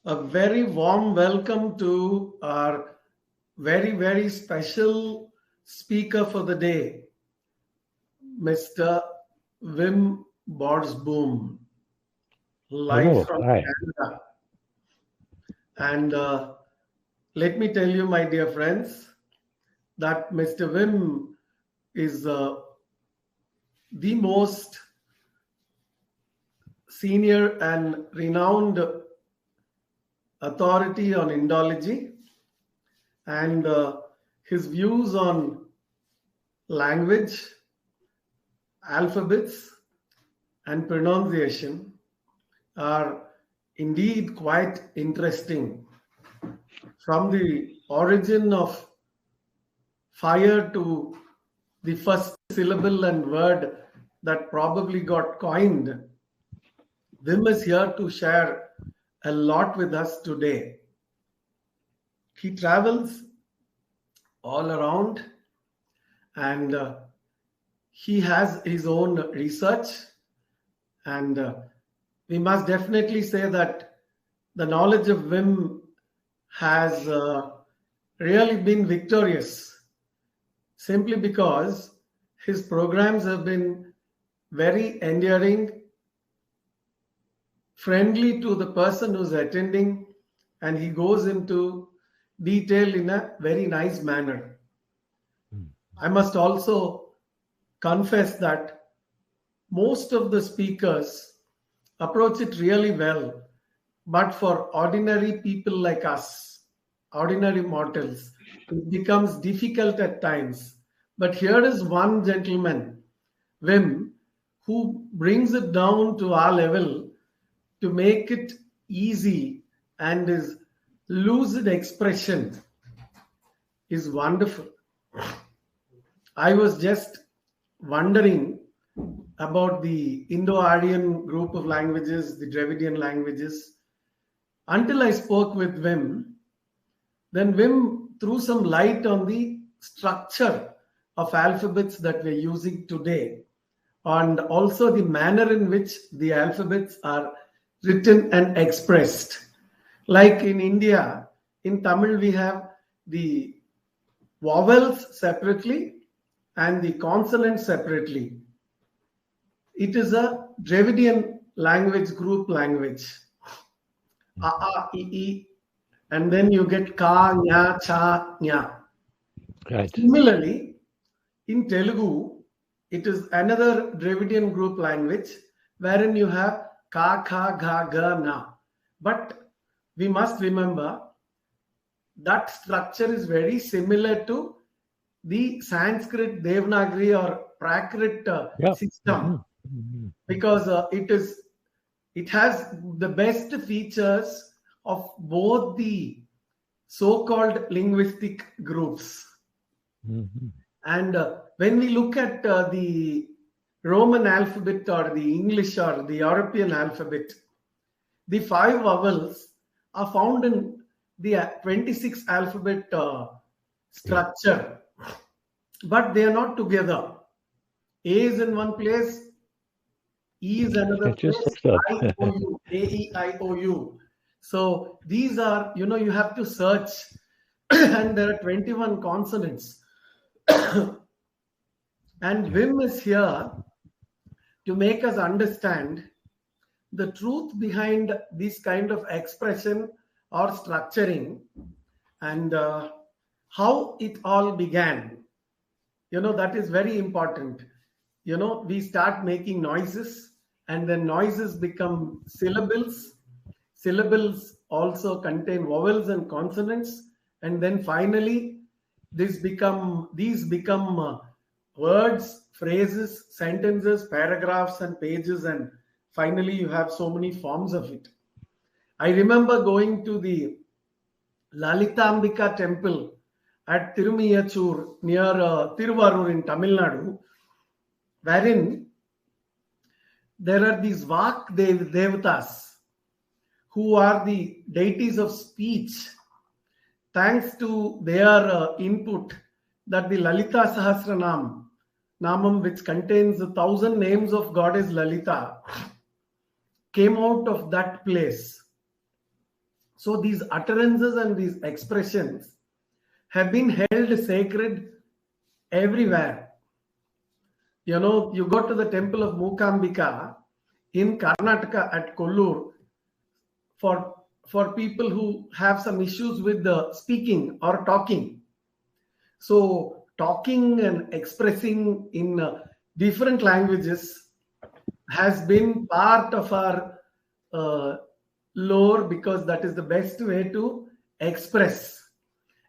A very warm welcome to our very special speaker for the day, Mr. Wim Borsboom, live Hello, from hi. Canada. And let me tell you, my dear friends, that Mr. Wim is the most senior and renowned authority on Indology, and his views on language, alphabets, and pronunciation are indeed quite interesting. From the origin of fire to the first syllable and word that probably got coined, Wim is here to share a lot with us today. He travels all around and he has his own research, and we must definitely say that the knowledge of Wim has really been victorious, simply because his programs have been very endearing, friendly to the person who's attending, and he goes into detail in a very nice manner. I must also confess that most of the speakers approach it really well, but for ordinary people like us, ordinary mortals, it becomes difficult at times. But here is one gentleman, Wim, who brings it down to our level to make it easy, and his lucid expression is wonderful. I was just wondering about the Indo-Aryan group of languages, the Dravidian languages, until I spoke with Wim. Then Wim threw some light on the structure of alphabets that we're using today, and also the manner in which the alphabets are written and expressed. Like in India, in Tamil, we have the vowels separately and the consonants separately. It is a Dravidian language, group language. A, I, and then you get ka, nya, cha, nya. Right. Similarly, in Telugu, it is another Dravidian group language wherein you have ka, kha, ga, ga, na. But we must remember that structure is very similar to the Sanskrit Devanagari or Prakrit system, because it has the best features of both the so-called linguistic groups. And when we look at the Roman alphabet or the English or the European alphabet, the 5 vowels are found in the 26 alphabet structure, but they are not together. A is in one place, E is another place, I-O-U, A-E-I-O-U. So these are, you have to search, and there are 21 consonants. And Wim is here to make us understand the truth behind this kind of expression or structuring, and how it all began. That is very important. We start making noises, and then noises become syllables. Syllables also contain vowels and consonants, and then finally these become words, phrases, sentences, paragraphs, and pages, and finally you have so many forms of it. I remember going to the Lalitambika temple at Tirumiyachur near Tiruvarur in Tamil Nadu, wherein there are these Vak Devatas, who are the deities of speech. Thanks to their input, that the Lalita Namam, which contains 1,000 names of goddess Lalita, came out of that place. So these utterances and these expressions have been held sacred everywhere. You know, you go to the temple of Mookambika in Karnataka at Kollur for people who have some issues with the speaking or talking. So talking and expressing in different languages has been part of our lore, because that is the best way to express.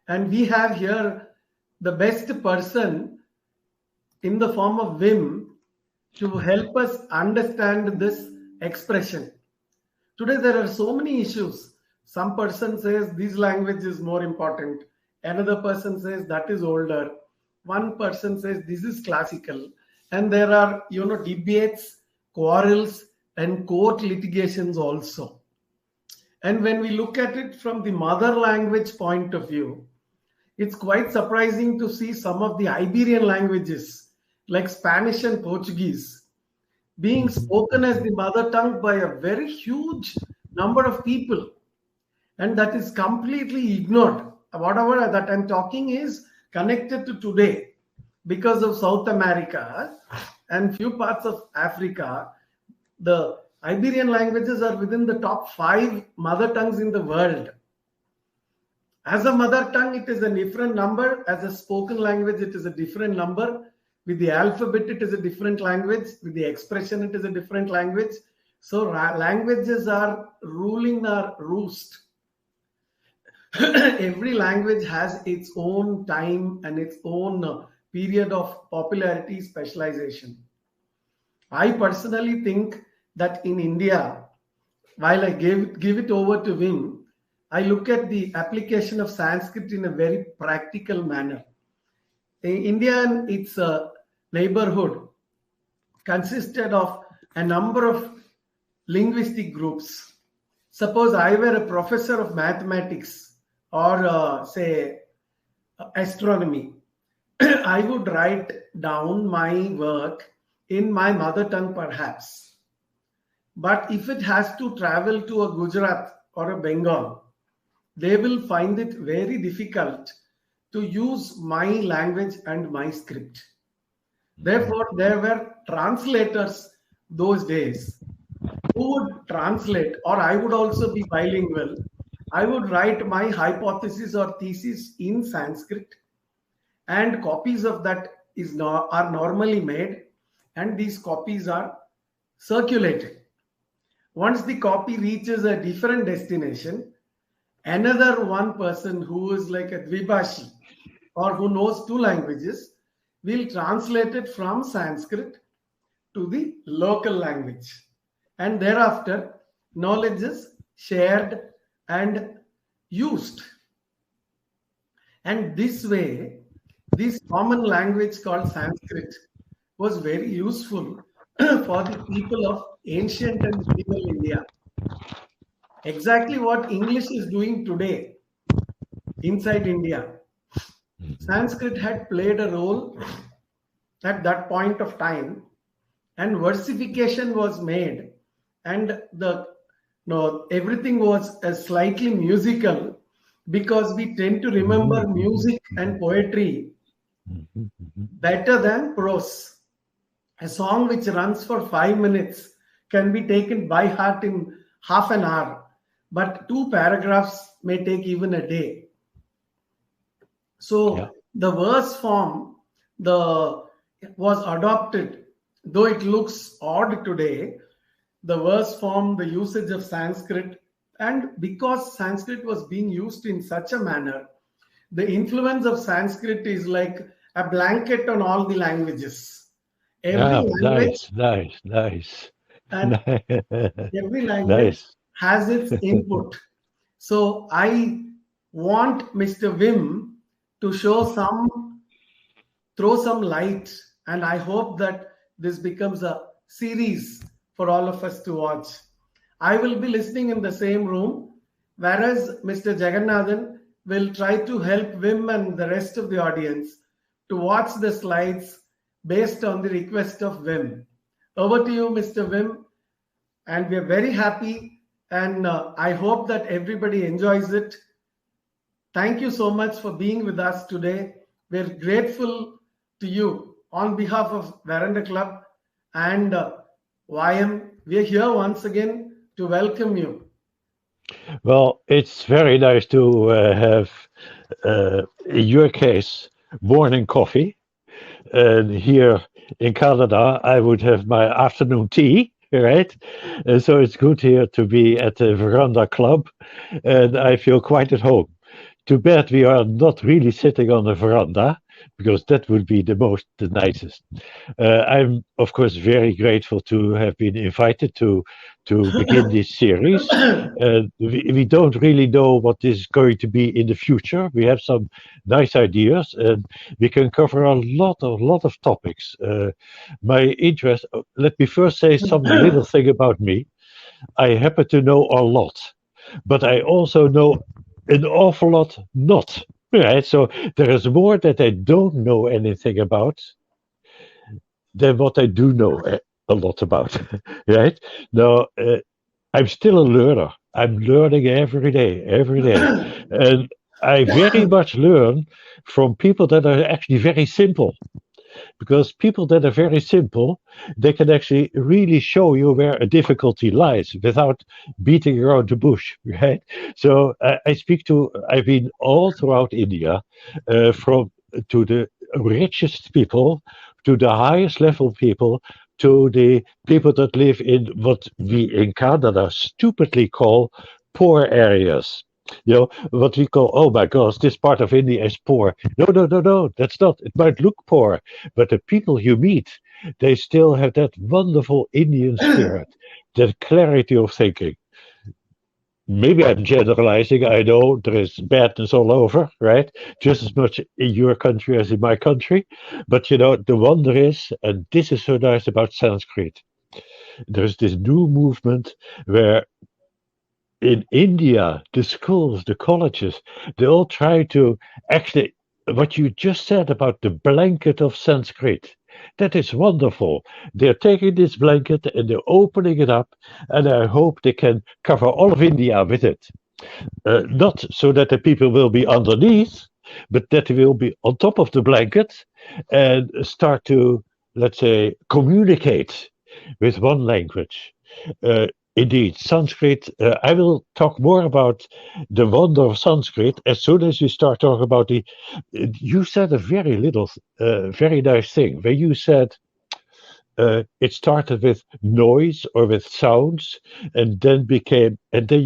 And we have here the best person in the form of Wim to help us understand this expression. Today there are so many issues. Some person says this language is more important. Another person says that is older. One person says this is classical. And there are, debates, quarrels, and court litigations also. And when we look at it from the mother language point of view, it's quite surprising to see some of the Iberian languages like Spanish and Portuguese being spoken as the mother tongue by a very huge number of people. And that is completely ignored. Whatever that I'm talking is connected to today because of South America and few parts of Africa. The Iberian languages are within the top 5 mother tongues in the world. As a mother tongue, it is a different number. As a spoken language, it is a different number. With the alphabet, it is a different language. With the expression, it is a different language. So languages are ruling our roost. Every language has its own time and its own period of popularity, specialization. I personally think that in India, while I give it over to Wim, I look at the application of Sanskrit in a very practical manner. India and its neighborhood consisted of a number of linguistic groups. Suppose I were a professor of mathematics or say astronomy, I would write down my work in my mother tongue perhaps. But if it has to travel to a Gujarat or a Bengal, they will find it very difficult to use my language and my script. Therefore, there were translators those days who would translate, or I would also be bilingual. I would write my hypothesis or thesis in Sanskrit, and copies of that are normally made, and these copies are circulated. Once the copy reaches a different destination, another one person who is like a Dvibhashi or who knows 2 languages will translate it from Sanskrit to the local language. And thereafter, knowledge is shared and used. And this way, this common language called Sanskrit was very useful for the people of ancient and medieval India. Exactly what English is doing today inside India. Sanskrit had played a role at that point of time, and versification was made, and everything was slightly musical, because we tend to remember music and poetry better than prose. A song which runs for 5 minutes can be taken by heart in half an hour, but 2 paragraphs may take even a day. So the verse form was adopted, though it looks odd today. The verse form, the usage of Sanskrit, and because Sanskrit was being used in such a manner, the influence of Sanskrit is like a blanket on all the languages. Every language, nice. And every language has its input. So I want Mr. Wim to throw some light, and I hope that this becomes a series for all of us to watch. I will be listening in the same room, whereas Mr. Jagannathan will try to help Wim and the rest of the audience to watch the slides based on the request of Wim. Over to you, Mr. Wim. And we are very happy and I hope that everybody enjoys it. Thank you so much for being with us today. We're grateful to you on behalf of Veranda Club and YM. We're here once again to welcome you. Well, it's very nice to have, in your case, morning coffee. And here in Canada, I would have my afternoon tea, right? So it's good here to be at the Veranda Club, and I feel quite at home. Too bad we are not really sitting on the veranda, because that would be the nicest. I'm of course very grateful to have been invited to begin this series. We don't really know what is going to be in the future. We have some nice ideas, and we can cover a lot of topics. My interest. Let me first say some little thing about me. I happen to know a lot, but I also know an awful lot not. Right, so there is more that I don't know anything about than what I do know a lot about. Right now, I'm still a learner. I'm learning every day, and I very much learn from people that are actually very simple, because people that are very simple, they can actually really show you where a difficulty lies without beating around the bush, right? So I've been all throughout India, from to the richest people, to the highest level people, to the people that live in what we in Canada stupidly call poor areas. What we call, oh my gosh, this part of India is poor. No, no, no, no, that's not. It might look poor, but the people you meet, they still have that wonderful Indian spirit, that clarity of thinking. Maybe I'm generalizing. I know there is badness all over, right? Just as much in your country as in my country. But the wonder is, and this is so nice about Sanskrit, there's this new movement where in India, the schools, the colleges, they all try to actually, what you just said about the blanket of Sanskrit, that is wonderful. They're taking this blanket and they're opening it up, and I hope they can cover all of India with it. Not so that the people will be underneath, but that they will be on top of the blanket and start to, let's say, communicate with one language. Uh, Indeed, Sanskrit. I will talk more about the wonder of Sanskrit as soon as we start talking about the. You said a very nice thing where you said it started with noise or with sounds, and then you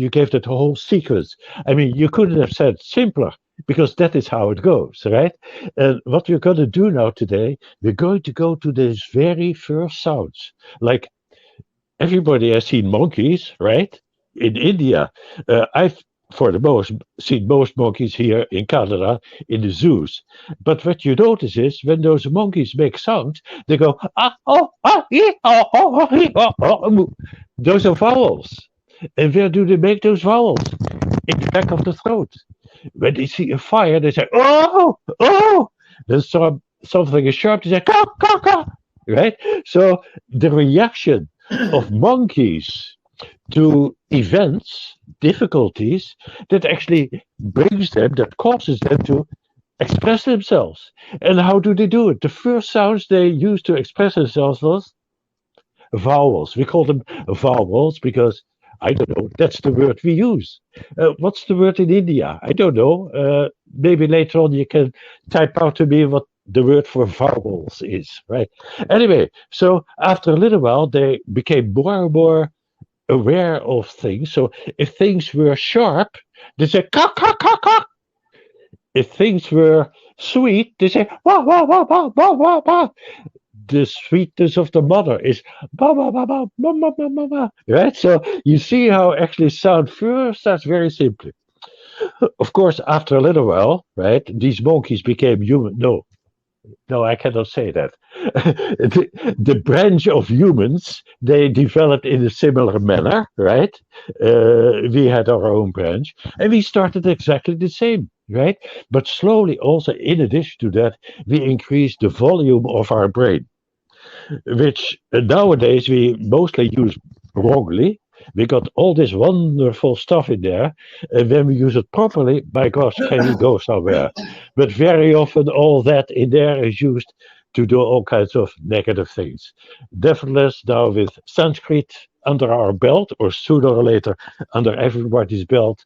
gave that whole sequence. I mean, you couldn't have said simpler, because that is how it goes, right? And what we're going to do now today, we're going to go to these very first sounds, like everybody has seen monkeys, right? In India, I've for the most seen most monkeys here in Canada in the zoos. But what you notice is when those monkeys make sound, they go ah oh ah ee, oh, oh, oh, ee, oh, oh, oh. Those are vowels. And where do they make those vowels? In the back of the throat. When they see a fire, they say oh oh. Then something is sharp, they say caw caw caw. Right? So the reaction of monkeys to events, difficulties, that causes them to express themselves. And how do they do it? The first sounds they used to express themselves was vowels. We call them vowels because, I don't know, that's the word we use. What's the word in India? I don't know. Maybe later on you can type out to me what the word for vowels is, right? Anyway, so after a little while, they became more and more aware of things. So if things were sharp, they say ka ka ka ka. If things were sweet, they say wah wah wah wah wah wah wah. The sweetness of the mother is ba ba ba ba ba ba ba ba ba. Right? So you see how actually sound first starts very simply. Of course, after a little while, right, these monkeys became human. No, no, I cannot say that. The branch of humans, they developed in a similar manner, right? We had our own branch, and we started exactly the same, right? But slowly, also, in addition to that, we increased the volume of our brain, which nowadays we mostly use wrongly. We got all this wonderful stuff in there, and when we use it properly, by gosh, can we go somewhere? But very often, all that in there is used to do all kinds of negative things. Nevertheless, now with Sanskrit under our belt, or sooner or later under everybody's belt,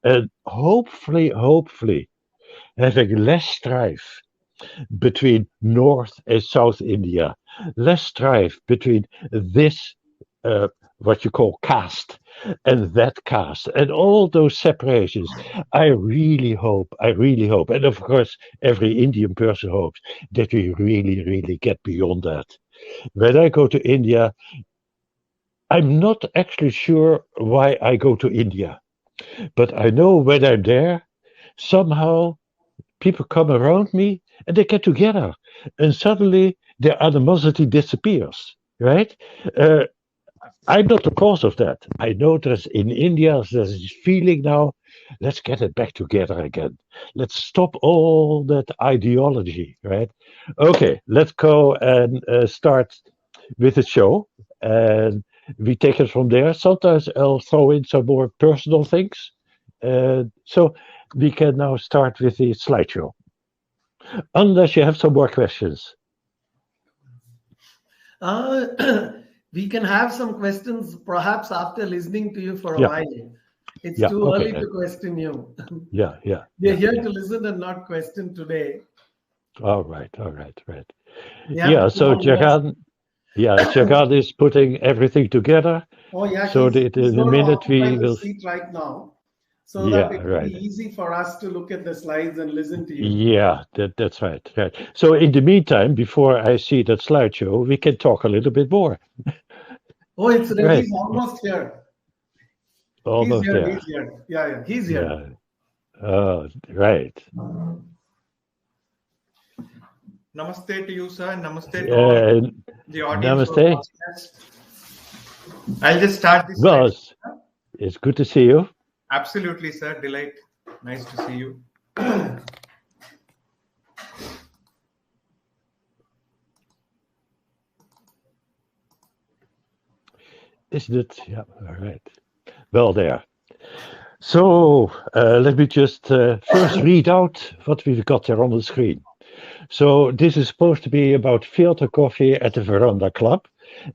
and hopefully, having less strife between North and South India, less strife between this, what you call caste, and that caste, and all those separations. I really hope, and of course, every Indian person hopes that we really get beyond that. When I go to India, I'm not actually sure why I go to India, but I know when I'm there, somehow people come around me and they get together, and suddenly their animosity disappears, right? Uh, I'm not the cause of that. I know there's in India there's this feeling now, let's get it back together again. Let's stop all that ideology, right? Okay, let's go and start with the show. And we take it from there. Sometimes I'll throw in some more personal things. So we can now start with the slideshow. Unless you have some more questions. We can have some questions perhaps after listening to you for a Yeah. while. It's Yeah, too okay. early to question you. Yeah. We're here to listen and not question today. All right. Yeah, So Jagan is putting everything together. Oh yeah, So he's in a going to minute occupy we the will. seat right now, so Yeah, that it will right. be easy for us to look at the slides and listen to you. Yeah, that's right. So in the meantime, before I see that slideshow, we can talk a little bit more. Oh, it's ready. Right. He's almost here. Almost He's here. there. He's here. Yeah, he's here. Yeah. Right. Namaste to you, sir. Namaste to all the audience. Namaste. I'll just start this. Well, it's good to see you. Absolutely, sir. Delight. Nice to see you. Isn't it? Yeah, all right. Well, there. So let me just first read out what we've got there on the screen. So this is supposed to be about filter coffee at the Veranda Club.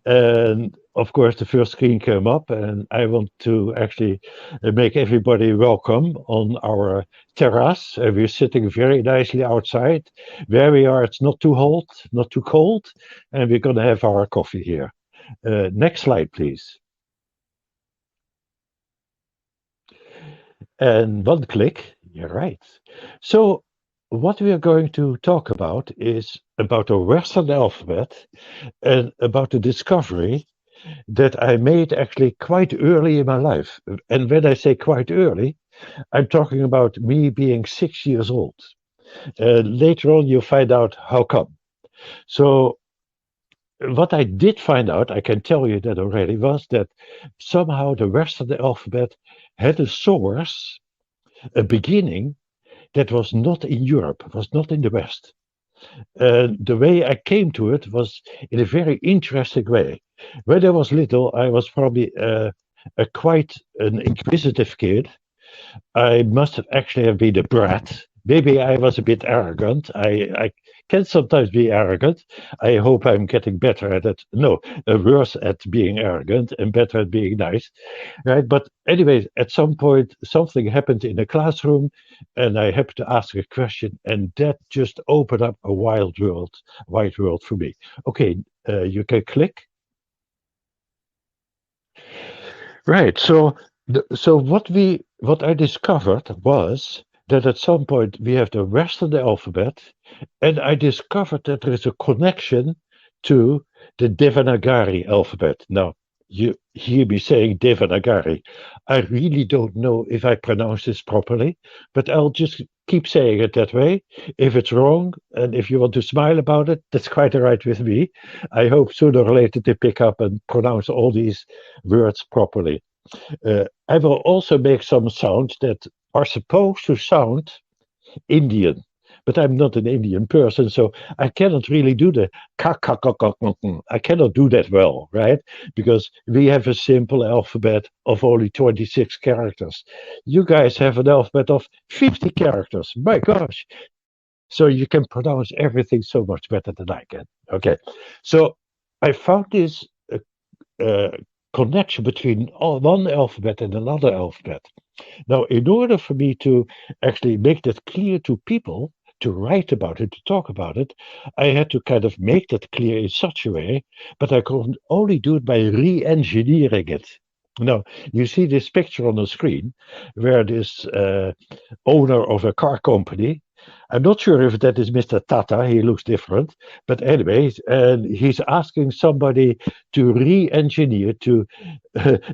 And of course, the first screen came up, and I want to actually make everybody welcome on our terrace. We're sitting very nicely outside. Where we are, it's not too hot, not too cold, and we're going to have our coffee here. Next slide, please. And one click, you're right. So what we are going to talk about is about the Western alphabet and about the discovery that I made actually quite early in my life. And when I say quite early, I'm talking about me being 6 years old. Later on, you'll find out how come. So what I did find out, I can tell you that already, was that somehow the Western alphabet had a source, a beginning, that was not in Europe, was not in the West. The way I came to it was in a very interesting way. When I was little, I was probably quite an inquisitive kid. I must have actually have been a brat. Maybe I was a bit arrogant. I can sometimes be arrogant. I hope I'm getting better at it. No, worse at being arrogant and better at being nice, right? But anyways, at some point, something happened in the classroom, and I happened to ask a question, and that just opened up a wide world for me. Okay, you can click. Right. So what I discovered was that at some point we have the Western alphabet, and I discovered that there is a connection to the Devanagari alphabet. Now, you hear me saying Devanagari. I really don't know if I pronounce this properly, but I'll just keep saying it that way. If it's wrong, and if you want to smile about it, that's quite all right with me. I hope sooner or later to pick up and pronounce all these words properly. I will also make some sounds that are supposed to sound Indian, but I'm not an Indian person, so I cannot really do the ka ka ka ka ka. I cannot do that well, right? Because we have a simple alphabet of only 26 characters. You guys have an alphabet of 50 characters. My gosh. So you can pronounce everything so much better than I can. Okay. So I found this connection between one alphabet and another alphabet. Now, in order for me to actually make that clear to people, to write about it, to talk about it, I had to kind of make that clear in such a way, but I could only do it by re-engineering it. Now, you see this picture on the screen where this owner of a car company, I'm not sure if that is Mr. Tata, he looks different, but anyway, he's asking somebody to re-engineer, to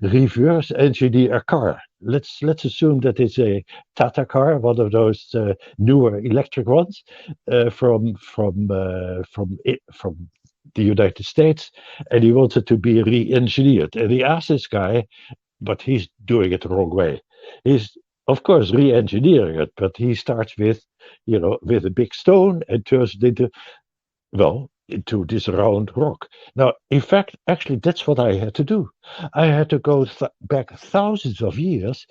reverse engineer a car. Let's assume that it's a Tata car, one of those newer electric ones from the United States, and he wants it to be re-engineered. And he asked this guy, but he's doing it the wrong way. He's of course re-engineering it, but he starts with, with a big stone and turns it into this round rock. Now, in fact, actually, that's what I had to do. I had to go back thousands of years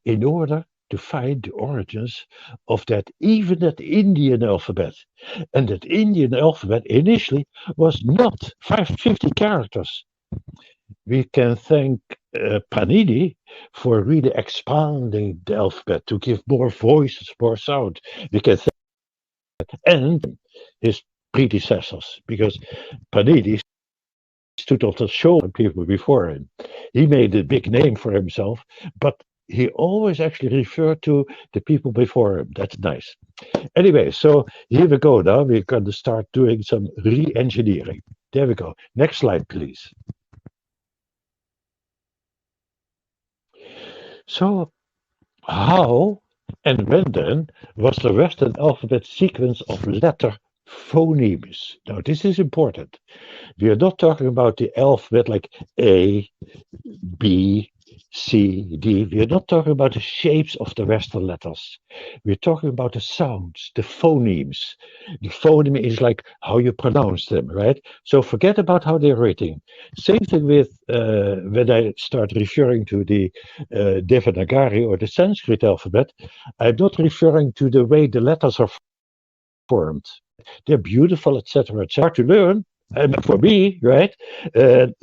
in order to find the origins of that Indian alphabet. And that Indian alphabet initially was not 50 characters. We can thank Panini for really expanding the alphabet to give more voices, more sound. We can thank and his predecessors, because Panini stood on the shoulder of people before him. He made a big name for himself, but he always actually referred to the people before him. That's nice. Anyway, so here we go now. We're going to start doing some re-engineering. There we go. Next slide, please. So, how and when then was the Western alphabet sequence of letter phonemes? Now, this is important. We are not talking about the alphabet like A, B, C, D. We are not talking about the shapes of the Western letters. We're talking about the sounds, the phonemes. The phoneme is like how you pronounce them, right? So forget about how they're written. Same thing with when I start referring to the Devanagari or the Sanskrit alphabet, I'm not referring to the way the letters are formed. They're beautiful, etc., etc. to learn. And for me, right,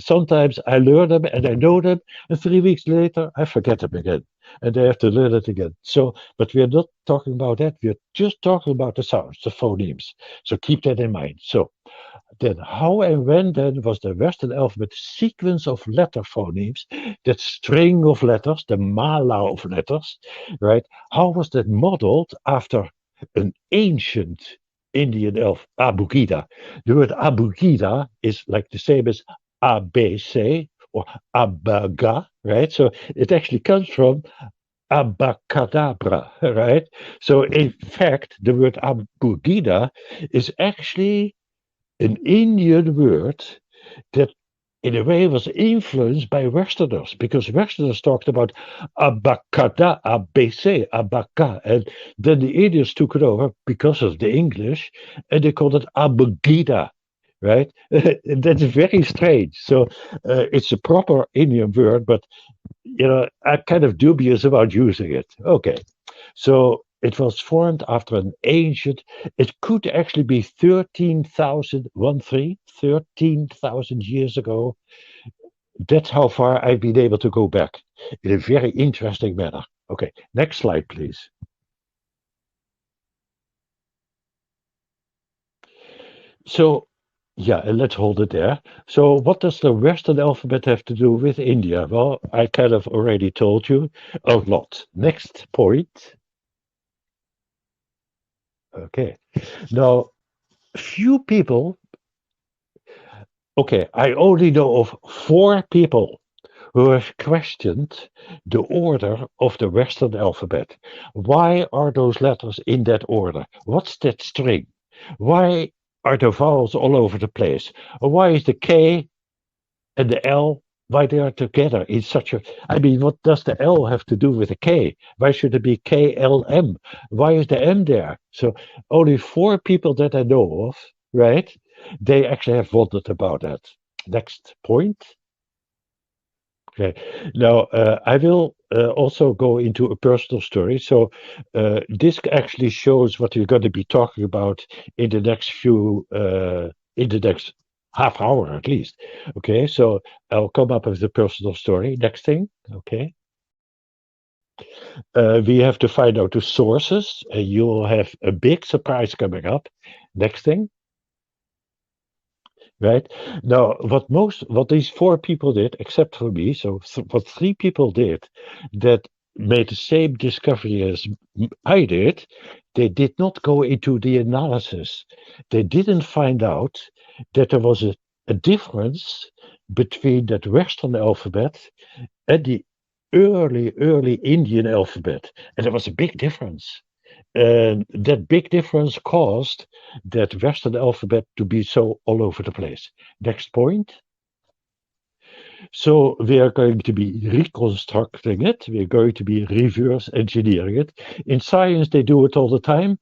sometimes I learn them and I know them, and 3 weeks later I forget them again, and I have to learn it again. So, but we are not talking about that. We are just talking about the sounds, the phonemes. So keep that in mind. So then, how and when then was the Western alphabet sequence of letter phonemes, that string of letters, the mala of letters, right? How was that modeled after an ancient Indian abugida? The word abugida is like the same as ABC or abaga, right? So it actually comes from abacadabra, right? So in fact, the word abugida is actually an Indian word that in a way was influenced by Westerners, because Westerners talked about abacada, ABC, abaca, and then the Indians took it over because of the English, and they called it abugida, right? That's very strange. So it's a proper Indian word, but I'm kind of dubious about using it. Okay, so it was formed after an ancient, it could actually be 13,000 years ago. That's how far I've been able to go back in a very interesting manner. Okay, next slide, please. So, yeah, and let's hold it there. So what does the Western alphabet have to do with India? Well, I kind of already told you a lot. Next point. Okay, now, few people, okay, I only know of 4 people who have questioned the order of the Western alphabet. Why are those letters in that order? What's that string? Why are the vowels all over the place? Why is the K and the L why they are together in such a. I mean, what does the L have to do with the K? Why should it be KLM? Why is the M there? So only 4 people that I know of, right? They actually have wondered about that. Next point. Okay. Now, I will also go into a personal story. So, this actually shows what we're going to be talking about in the next in the next half hour at least. Okay. So, I'll come up with a personal story. Next thing. Okay. We have to find out the sources. You'll have a big surprise coming up. Next thing. Right now, what these 4 people did, except for me, so what 3 people did that made the same discovery as I did, they did not go into the analysis. They didn't find out that there was a difference between that Western alphabet and the early Indian alphabet, and there was a big difference. And that big difference caused that Western alphabet to be so all over the place. Next point. So we are going to be reconstructing it. We're going to be reverse engineering it. In science, they do it all the time.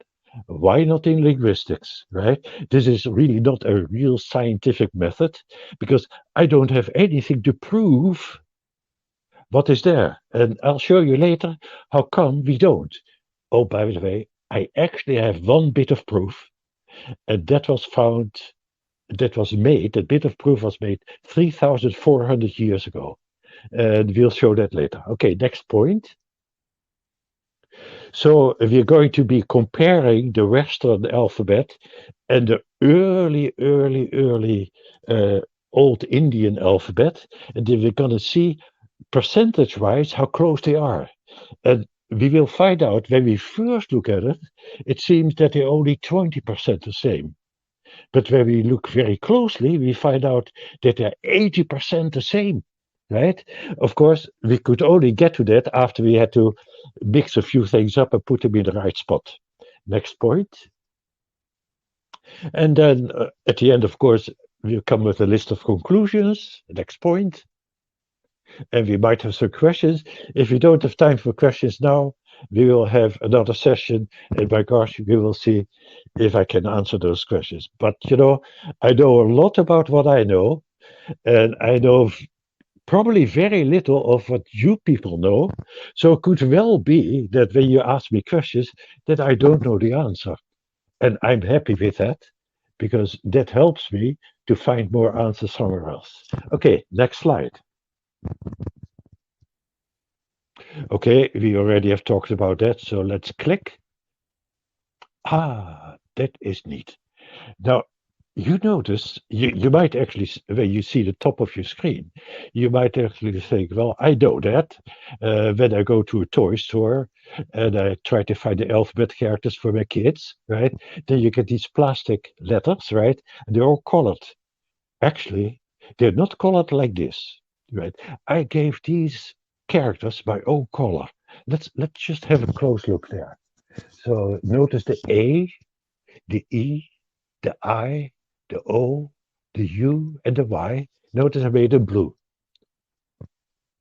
Why not in linguistics, right? This is really not a real scientific method because I don't have anything to prove what is there. And I'll show you later how come we don't. Oh, by the way, I actually have one bit of proof, and that bit of proof was made 3,400 years ago. And we'll show that later. Okay, next point. So we're going to be comparing the Western alphabet and the early Old Indian alphabet, and then we're going to see percentage-wise how close they are. And we will find out when we first look at it, it seems that they're only 20% the same. But when we look very closely, we find out that they're 80% the same, right? Of course, we could only get to that after we had to mix a few things up and put them in the right spot. Next point. And then at the end, of course, we'll come with a list of conclusions. Next point. And we might have some questions. If we don't have time for questions now, we will have another session, and by gosh, we will see if I can answer those questions. But I know a lot about what I know, and I know probably very little of what you people know. So it could well be that when you ask me questions, that I don't know the answer. And I'm happy with that, because that helps me to find more answers somewhere else. Okay, next slide. Okay, we already have talked about that, so let's click. That is neat. Now, you notice, you might actually, when you see the top of your screen, you might actually think, well, I know that. When I go to a toy store and I try to find the alphabet characters for my kids, right? Then you get these plastic letters, right? And they're all colored. Actually, they're not colored like this, right? I gave these characters my own color. Let's just have a close look there. So notice the A, the E, the I, the O, the U, and the Y. Notice I made them blue.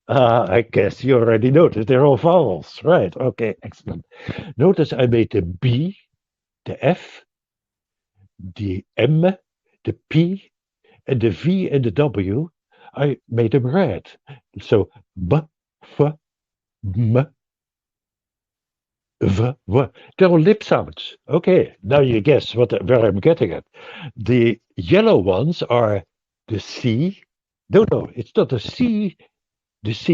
I guess you already noticed they're all vowels, right? Okay, excellent. Notice I made the B, the F, the M, the P, and the V and the W. I made them red. So B, F, M, V, W. They're all lip sounds. Okay, now you guess where I'm getting at. The yellow ones are the C. No, it's not the C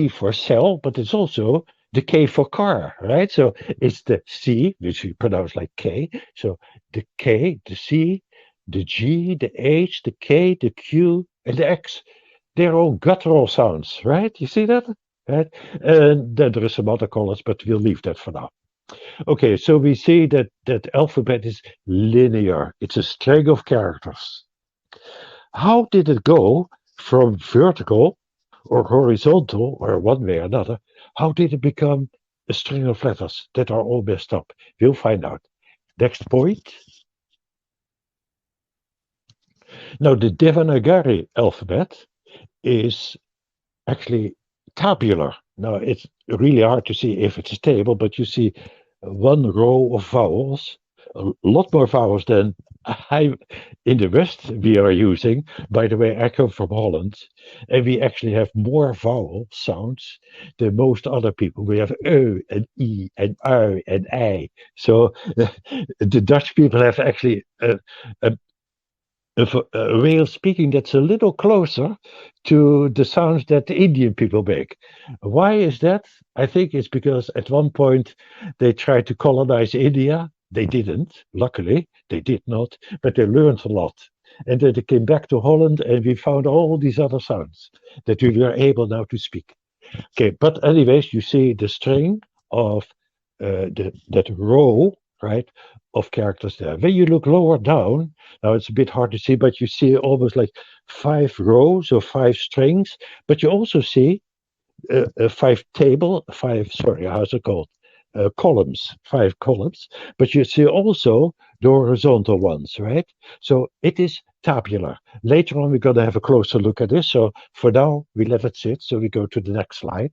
for cell, but it's also the K for car, right? So it's the C, which we pronounce like K. So the K, the C, the G, the H, the K, the Q, and the X. They're all guttural sounds, right? You see that? Right? And then there are some other colors, but we'll leave that for now. Okay, so we see that alphabet is linear. It's a string of characters. How did it go from vertical or horizontal or one way or another? How did it become a string of letters that are all messed up? We'll find out. Next point. Now, the Devanagari alphabet is actually tabular. Now, it's really hard to see if it's a table, but you see one row of vowels, a lot more vowels than in the West we are using. By the way, I come from Holland, and we actually have more vowel sounds than most other people. We have O and E and U and I. So the Dutch people have actually a a way of speaking that's a little closer to the sounds that the Indian people make. Why is that? I think it's because at one point they tried to colonize India. They didn't, luckily, they did not, but they learned a lot. And then they came back to Holland and we found all these other sounds that we were able now to speak. Okay, but anyways, you see the string of that row, right, of characters there. When you look lower down, now it's a bit hard to see, but you see almost like 5 rows or 5 strings. But you also see how's it called? Columns, 5 columns. But you see also the horizontal ones, right? So it is tabular. Later on, we're going to have a closer look at this. So for now, we let it sit. So we go to the next slide.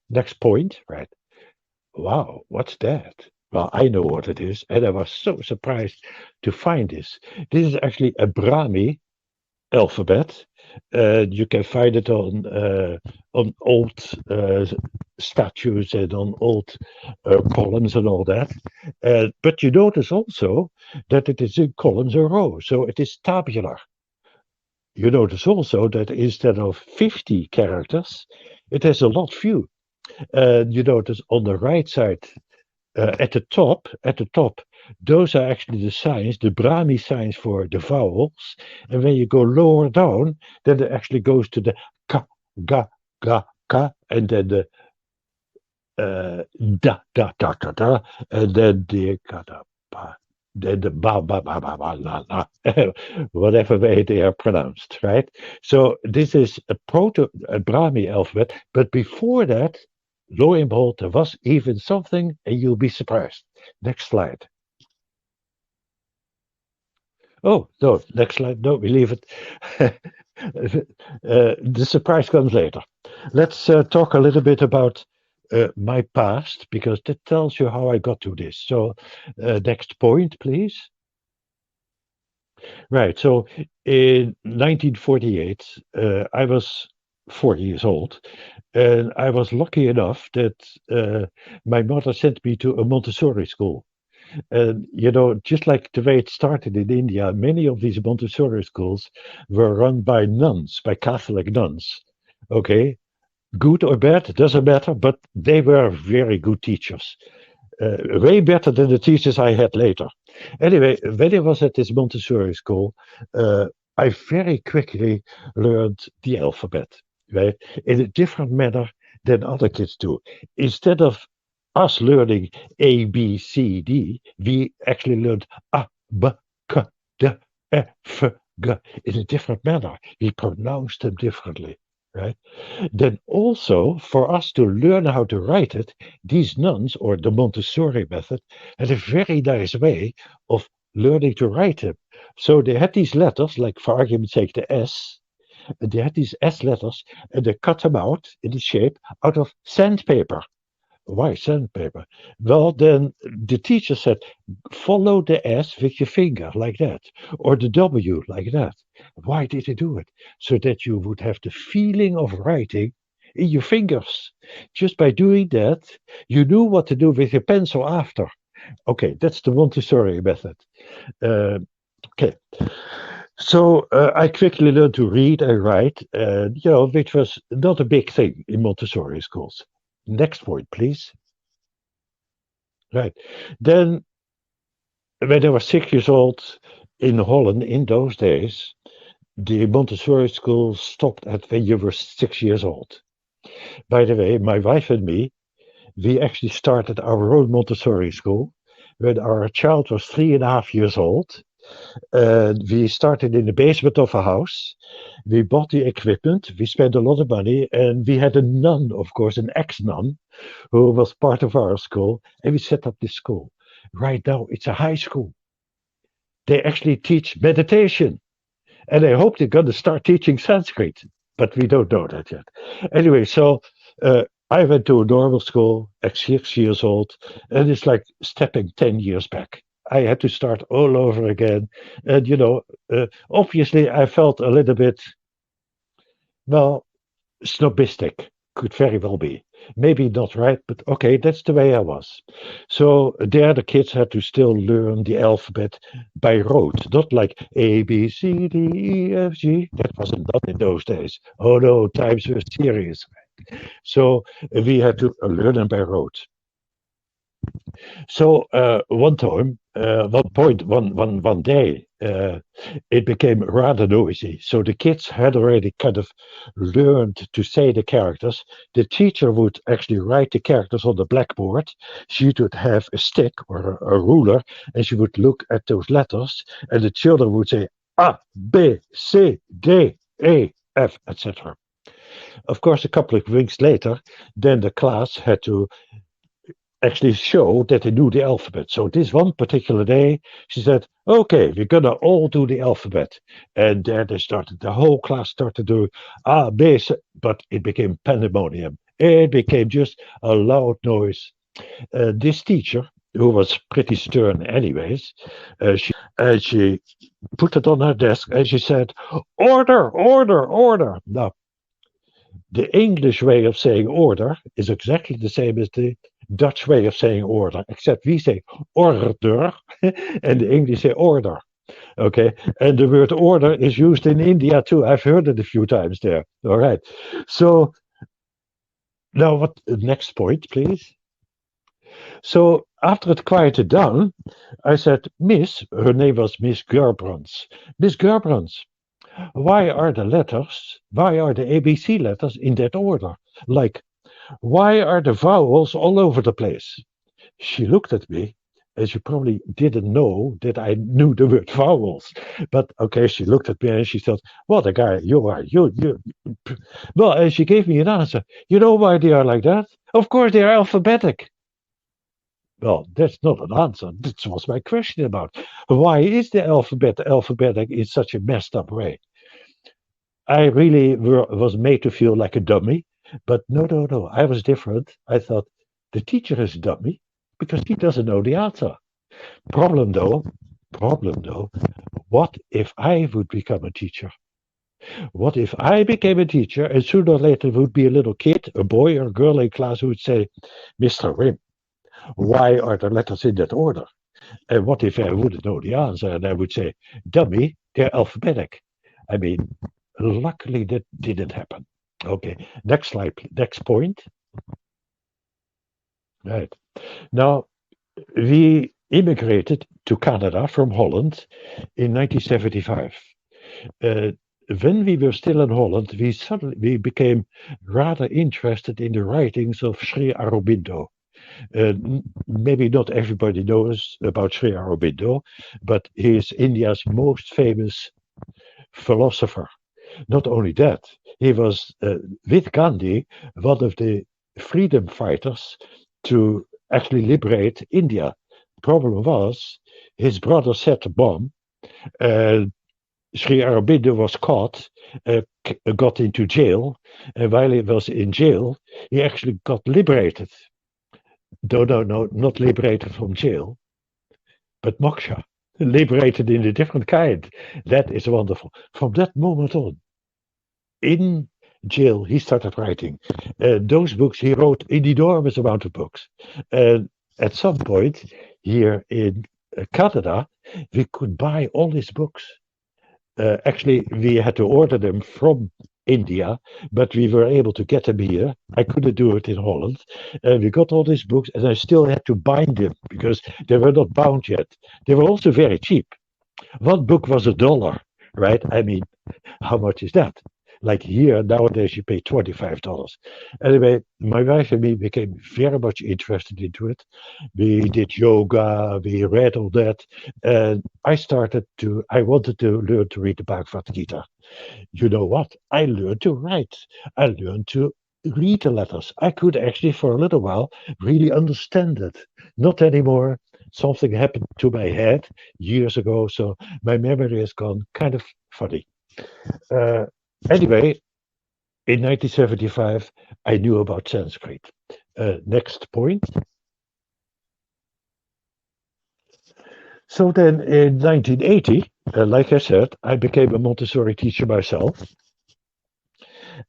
Next point, right? Wow, what's that? Well, I know what it is, and I was so surprised to find this. This is actually a Brahmi alphabet. You can find it on old statues and on old columns and all that. But you notice also that it is in columns and rows, so it is tabular. You notice also that instead of 50 characters, it has a lot few. You notice on the right side, at the top, those are actually the signs, the Brahmi signs for the vowels. And when you go lower down, then it actually goes to the ka, ga, ga, ka, and then the da, da, da, da, da, and then the ka, da, ba, then the ba, ba, ba, ba, ba, la, la, whatever way they are pronounced, right? So this is a Brahmi alphabet, but before that, lo and behold, there was even something, and you'll be surprised. Next slide. Oh, no, next slide. No, we leave it. The surprise comes later. Let's talk a little bit about my past, because that tells you how I got to this. So, next point, please. Right. So, in 1948, I was 40 years old, and I was lucky enough that my mother sent me to a Montessori school. And, just like the way it started in India, many of these Montessori schools were run by nuns, by Catholic nuns. Okay, good or bad, it doesn't matter, but they were very good teachers. Way better than the teachers I had later. Anyway, when I was at this Montessori school, I very quickly learned the alphabet, right, in a different manner than other kids do. Instead of us learning A, B, C, D, we actually learned A, B, K, D, E, F, G in a different manner. We pronounced them differently, right? Then also, for us to learn how to write it, these nuns, or the Montessori method, had a very nice way of learning to write them. So they had these letters, like for argument's sake, the S, and they had these S letters, and they cut them out in the shape out of sandpaper. Why sandpaper? Well, then the teacher said, follow the S with your finger like that, or the W like that. Why did he do it? So that you would have the feeling of writing in your fingers. Just by doing that, you knew what to do with your pencil after. Okay, that's the Montessori method. Okay. So I quickly learned to read and write, which was not a big thing in Montessori schools. Next point, please. Right. Then, when I was 6 years old in Holland in those days, the Montessori school stopped at when you were 6 years old. By the way, my wife and me, we actually started our own Montessori school when our child was 3.5 years old. We started in the basement of a house. We bought the equipment. We spent a lot of money, and we had a nun, of course, an ex-nun, who was part of our school, and we set up this school. Right now, it's a high school. They actually teach meditation, and I hope they're going to start teaching Sanskrit. but we don't know that yet. Anyway, so I went to a normal school at 6 years old, and it's like stepping 10 years back. I had to start all over again. And, obviously, I felt a little bit, well, snobistic. Could very well be. Maybe not right, but okay, that's the way I was. So there the kids had to still learn the alphabet by rote, not like A, B, C, D, E, F, G. That wasn't done in those days. Oh no, times were serious. So we had to learn them by rote. So one time, one day, it became rather noisy. So the kids had already kind of learned to say the characters. The teacher would actually write the characters on the blackboard. She would have a stick or a ruler, and she would look at those letters, and the children would say A, B, C, D, E, F, etc. Of course, a couple of weeks later, then the class had to actually show that they knew the alphabet. So this one particular day, she said, okay, we're gonna all do the alphabet. And then the whole class started to do A, B, C, but it became pandemonium. It became just a loud noise. This teacher, who was pretty stern anyways, she put it on her desk and she said, order, order, order. Now, the English way of saying order is exactly the same as the Dutch way of saying order, except we say order and the English say order. Okay, and the word order is used in India too. I've heard it a few times there. All right. So now, what next point, please? So after it quieted down, I said, Miss, her name was Miss Gerbrands. Miss Gerbrands, why are the ABC letters in that order? Like, why are the vowels all over the place? She looked at me, and she probably didn't know that I knew the word vowels. But okay, she looked at me and she thought, what a guy you are. You. Well, and she gave me an answer. You know why they are like that? Of course, they are alphabetic. Well, that's not an answer. That was my question about why is the alphabet alphabetic in such a messed up way? I really was made to feel like a dummy, but no. I was different. I thought the teacher is a dummy because he doesn't know the answer. Problem though, what if I would become a teacher? What if I became a teacher and sooner or later would be a little kid, a boy or a girl in class who would say, Mr. Wim, why are the letters in that order? And what if I wouldn't know the answer and I would say, dummy, they're alphabetic? I mean, luckily that didn't happen. Okay, next slide, next point. Right. Now, we immigrated to Canada from Holland in 1975. When we were still in Holland, we became rather interested in the writings of Sri Aurobindo. Maybe not everybody knows about Sri Aurobindo, but he is India's most famous philosopher. Not only that, he was with Gandhi one of the freedom fighters to actually liberate India. Problem was, his brother set a bomb. Sri Aurobindo was caught, got into jail, and while he was in jail, he actually got liberated. No, not liberated from jail, but moksha, liberated in a different kind. That is wonderful. From that moment on, in jail, he started writing. Those books, he wrote an enormous amount of books. And at some point, here in Canada, we could buy all his books. Actually, we had to order them from India, but we were able to get them here. I couldn't do it in Holland. We got all these books, and I still had to bind them because they were not bound yet. They were also very cheap. One book was $1, right? I mean, how much is that? Like here, nowadays, you pay $25. Anyway, my wife and me became very much interested into it. We did yoga, we read all that, and I wanted to learn to read the Bhagavad Gita. You know what? I learned to write. I learned to read the letters. I could actually, for a little while, really understand it. Not anymore. Something happened to my head years ago, so my memory has gone kind of funny. Anyway, in 1975, I knew about Sanskrit. Next point. So then in 1980, like I said, I became a Montessori teacher myself.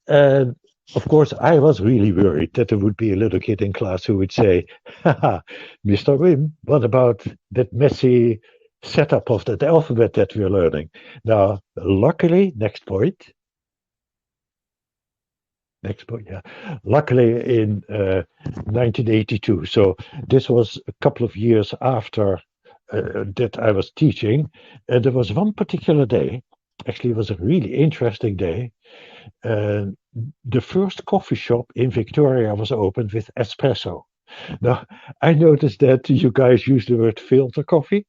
And of course, I was really worried that there would be a little kid in class who would say, haha, Mr. Wim, what about that messy setup of that alphabet that we're learning? Now, luckily, next point, yeah. Luckily in 1982, so this was a couple of years after that I was teaching, and there was one particular day, actually it was a really interesting day. The first coffee shop in Victoria was opened with espresso. Now, I noticed that you guys use the word filter coffee,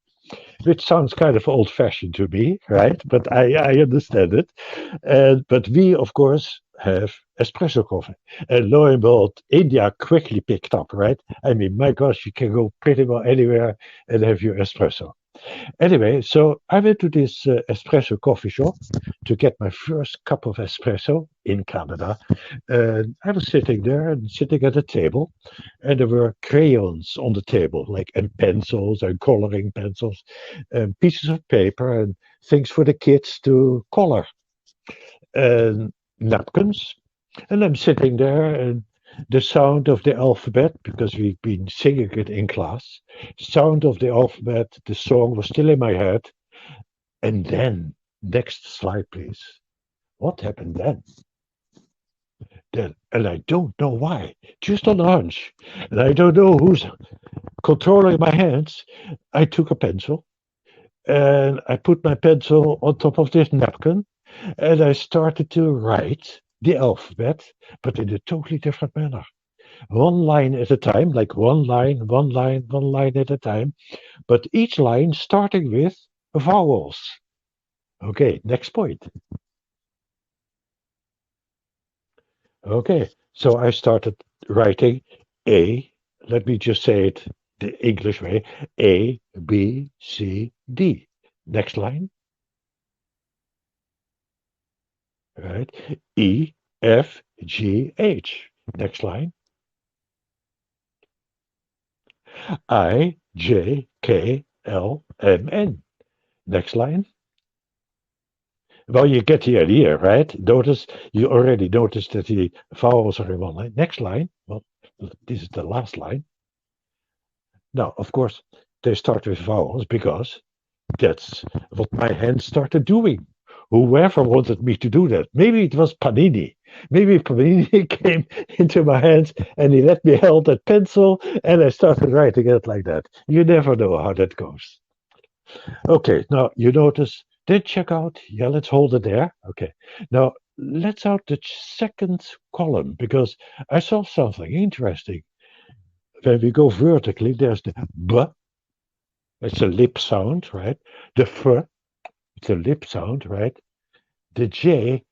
which sounds kind of old-fashioned to me, right? But I understand it. But we, of course, have espresso coffee. And lo and behold, India quickly picked up, right? I mean, my gosh, you can go pretty well anywhere and have your espresso. Anyway, so I went to this espresso coffee shop to get my first cup of espresso in Canada. And I was sitting there and sitting at a table, and there were crayons on the table, like and pencils and coloring pencils, and pieces of paper and things for the kids to color, and napkins. And I'm sitting there, and the sound of the alphabet, because we've been singing it in class, sound of the alphabet, the song was still in my head. And then, next slide, please. What happened then? And I don't know why, just on a hunch, and I don't know who's controlling my hands. I took a pencil, and I put my pencil on top of this napkin, and I started to write the alphabet, but in a totally different manner. One line at a time, like one line at a time, but each line starting with vowels. Okay, next point. Okay, so I started writing A, let me just say it the English way, A, B, C, D. Next line. Right, E, F, G, H. Next line. I, J, K, L, M, N. Next line. Well, you get the idea, right? Notice, you already noticed that the vowels are in one line. Next line. Well, this is the last line. Now, of course, they start with vowels because that's what my hands started doing. Whoever wanted me to do that. Maybe it was Panini. Maybe Panini came into my hands and he let me hold that pencil and I started writing it like that. You never know how that goes. Okay, now you notice, did check out? Yeah, let's hold it there. Okay, now let's out the second column because I saw something interesting. When we go vertically, there's the B, it's a lip sound, right? The F, it's a lip sound, right? The J,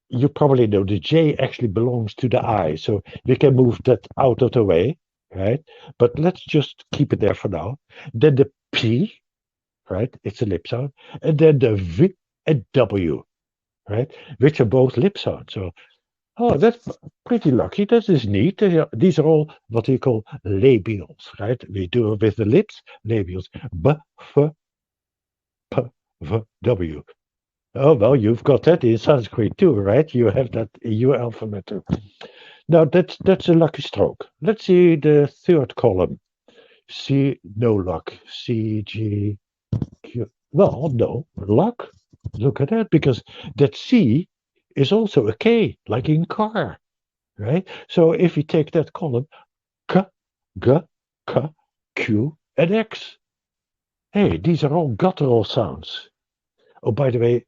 you probably know the J actually belongs to the I, so we can move that out of the way, right? But let's just keep it there for now. Then the P, right? It's a lip sound. And then the V and W, right? Which are both lip sounds. So, oh, that's pretty lucky. That is neat. These are all what we call labials, right? We do it with the lips, labials. B, F, P, V, W. Oh, well, you've got that in Sanskrit too, right? You have that in your alphabet too. Now, that's a lucky stroke. Let's see the third column. C, no luck. C, G, Q. Well, no, luck. Look at that, because that C is also a K, like in car, right? So if we take that column, K, G, K, Q, and X. Hey, these are all guttural sounds. Oh, by the way,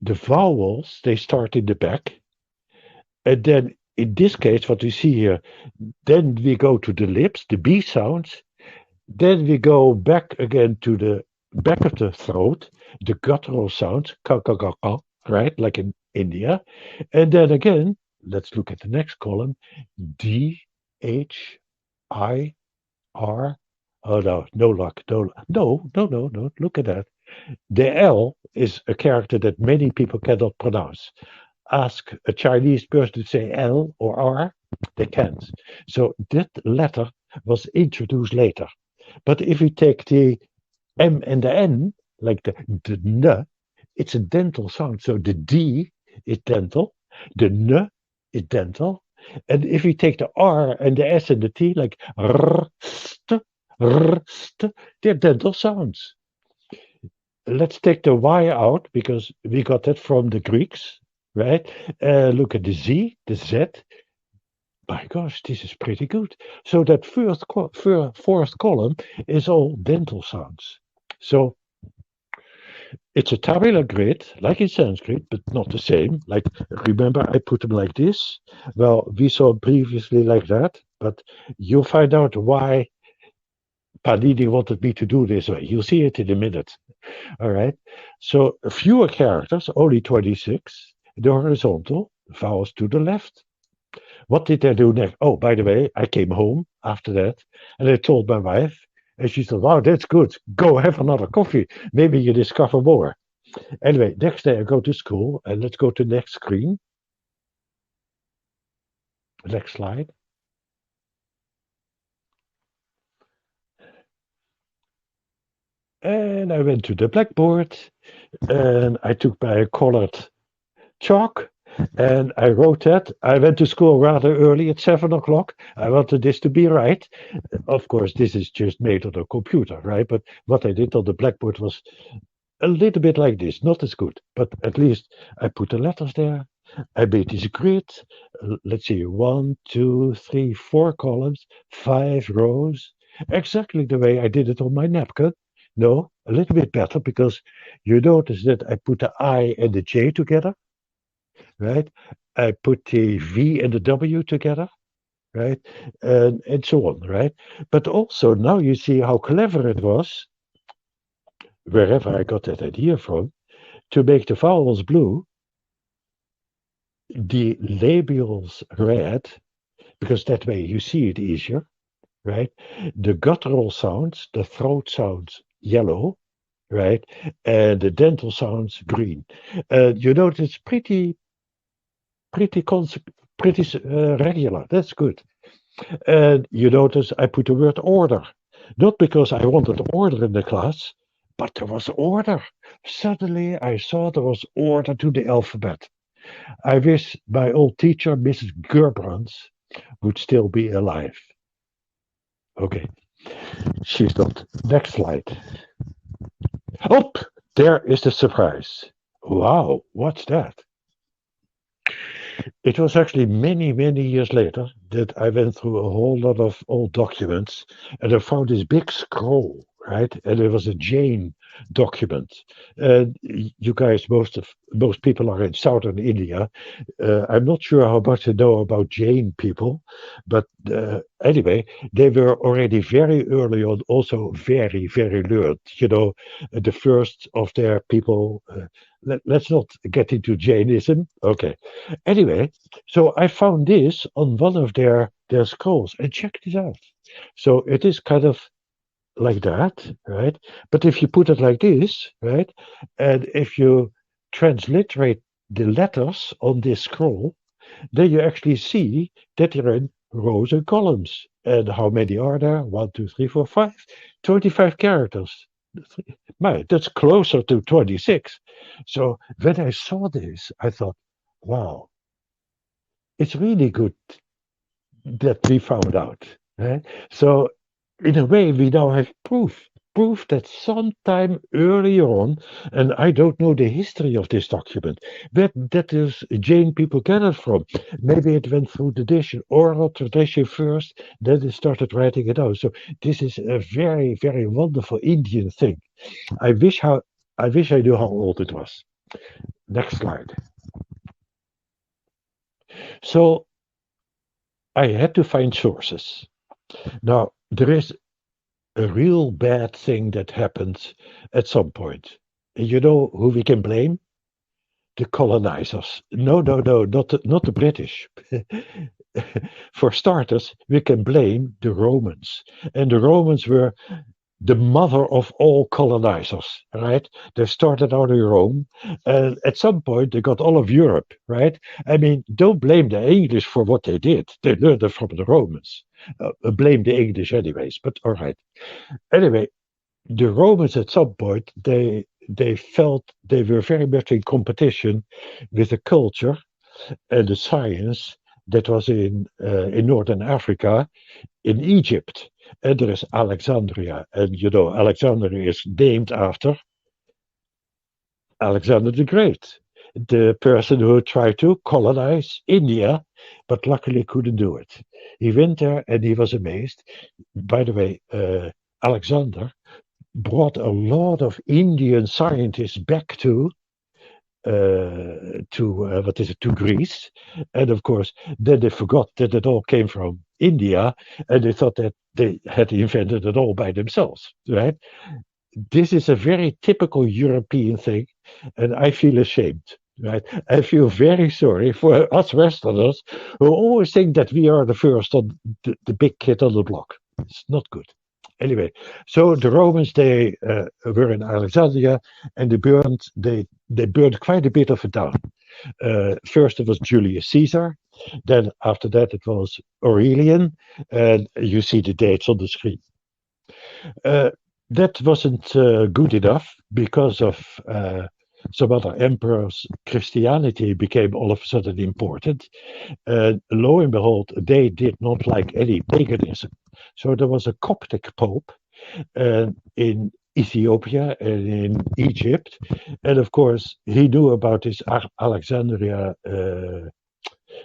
the vowels, they start in the back. And then in this case, what we see here, then we go to the lips, the B sounds. Then we go back again to the back of the throat, the guttural sounds, ka, ka, ka, ka, right, like in India. And then again, let's look at the next column, D, H, I, R. Oh, no, no luck. No, look at that. The L is a character that many people cannot pronounce. ask a Chinese person to say L or R, they can't. So that letter was introduced later. But if we take the M and the N, like the N, it's a dental sound. So the D is dental, the N is dental. And if we take the R and the S and the T, like r, st, they're dental sounds. Let's take the Y out because we got that from the Greeks, right? Look at the Z, the Z. My gosh, this is pretty good. So that fourth column is all dental sounds. So it's a tabular grid, like in Sanskrit, but not the same. Like, remember, I put them like this. Well, we saw previously like that, but you'll find out why Panini wanted me to do this way. You'll see it in a minute. All right. So fewer characters, only 26. The horizontal, vowels to the left. What did I do next? Oh, by the way, I came home after that and I told my wife, and she said, wow, that's good. Go have another coffee. Maybe you discover more. Anyway, next day I go to school and let's go to the next screen. Next slide. And I went to the blackboard and I took my colored chalk and I wrote that. I went to school rather early at 7 o'clock. I wanted this to be right. Of course, this is just made on a computer, right? But what I did on the blackboard was a little bit like this, not as good, but at least I put the letters there. I made this grid. Let's see, 1, 2, 3, 4 columns, 5 rows, exactly the way I did it on my napkin. No, a little bit better because you notice that I put the I and the J together, right? I put the V and the W together, right? And so on, right? But also now you see how clever it was, wherever I got that idea from, to make the vowels blue, the labials red, because that way you see it easier, right? The guttural sounds, the throat sounds, yellow, right? And the dental sounds, green. You notice it's pretty regular. That's good. And you notice I put the word order, not because I wanted order in the class, but there was order. Suddenly I saw there was order to the alphabet. I wish my old teacher, Mrs. Gerbrands, would still be alive. Okay, she's not. Next slide. Oh, there is the surprise. Wow, what's that? It was actually many, many years later that I went through a whole lot of old documents and I found this big scroll, right? And it was a Jain document. You guys, most people are in southern India. I'm not sure how much you know about Jain people, but anyway, they were already very early on also very, very learned. You know, the first of their people. Let's not get into Jainism. Okay. Anyway, so I found this on one of their scrolls and check this out. So it is kind of like that, right? But if you put it like this, right, and if you transliterate the letters on this scroll, then you actually see that they're in rows and columns. And how many are there? 1, 2, 3, 4, 5. 25 characters. That's closer to 26. So when I saw this, I thought, wow, it's really good that we found out. Right? So in a way, we now have proof that sometime earlier on, and I don't know the history of this document, that is Jain people get it from. Maybe it went through the oral tradition first, then they started writing it out. So this is a very, very wonderful Indian thing. I wish I knew how old it was. Next slide. So I had to find sources. Now, there is a real bad thing that happens at some point. And you know who we can blame? The colonizers. No, not the British. For starters, we can blame the Romans. And the Romans were the mother of all colonizers, right? They started out in Rome, and at some point they got all of Europe, right? I mean, don't blame the English for what they did. They learned it from the Romans. Blame the English anyways, but all right. Anyway, the Romans at some point, they felt they were very much in competition with the culture and the science that was in northern Africa, in Egypt. And there is Alexandria, and Alexandria is named after Alexander the Great, the person who tried to colonize India, but luckily couldn't do it. He went there and he was amazed. By the way, Alexander brought a lot of Indian scientists back to Greece, and of course then they forgot that it all came from India, and they thought that they had invented it all by themselves, right? This is a very typical European thing, and I feel ashamed, right? I feel very sorry for us Westerners who always think that we are the first on the big kid on the block. It's not good. Anyway, so the Romans, they were in Alexandria, and they burned quite a bit of it down. First it was Julius Caesar, then after that it was Aurelian, and you see the dates on the screen. That wasn't good enough because of some other emperors. Christianity became all of a sudden important. Lo and behold, they did not like any paganism. So there was a Coptic pope in Ethiopia and in Egypt. And of course, he knew about this Alexandria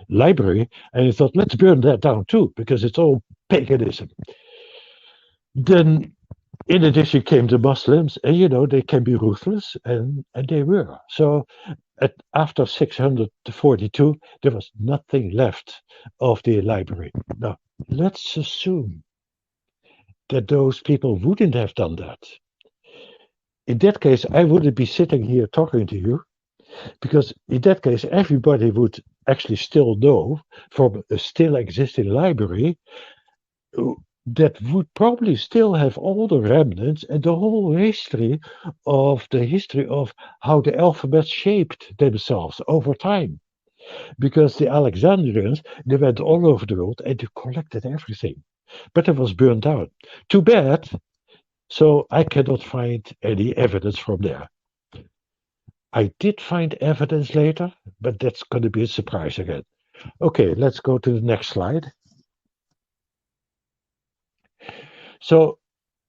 library, and he thought, let's burn that down too, because it's all paganism. Then, in addition, came the Muslims, and they can be ruthless, and they were. So, after 642, there was nothing left of the library. Now, let's assume that those people wouldn't have done that. In that case, I wouldn't be sitting here talking to you, because in that case, everybody would actually still know from a still existing library that would probably still have all the remnants and the whole history of how the alphabet shaped themselves over time. Because the Alexandrians, they went all over the world and they collected everything. But it was burned down. Too bad. So I cannot find any evidence from there. I did find evidence later, but that's going to be a surprise again. Okay, let's go to the next slide. So,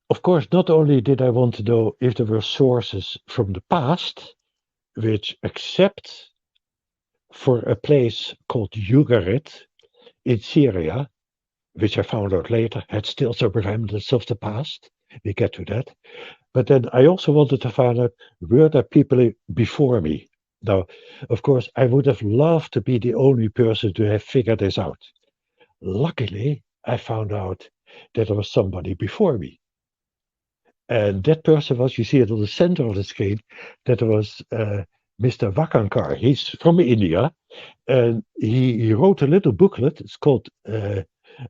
of course, not only did I want to know if there were sources from the past, which, except for a place called Ugarit in Syria, which I found out later had still some remnants of the past. We get to that. But then I also wanted to find out, were there people before me? Now, of course, I would have loved to be the only person to have figured this out. Luckily, I found out that there was somebody before me. And that person was, you see it on the center of the screen, that was Mr. Vakankar. He's from India, and he wrote a little booklet. It's called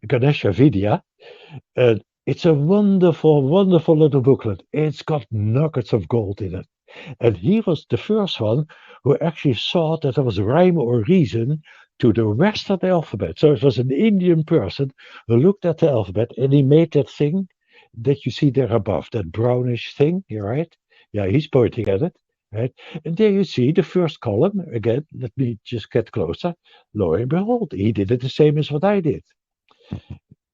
Ganesha Vidya. And it's a wonderful, wonderful little booklet. It's got nuggets of gold in it. And he was the first one who actually saw that there was rhyme or reason to the rest of the alphabet. So it was an Indian person who looked at the alphabet and he made that thing that you see there above, that brownish thing, right? Yeah, he's pointing at it, right? And there you see the first column. Again, let me just get closer. Lo and behold, he did it the same as what I did.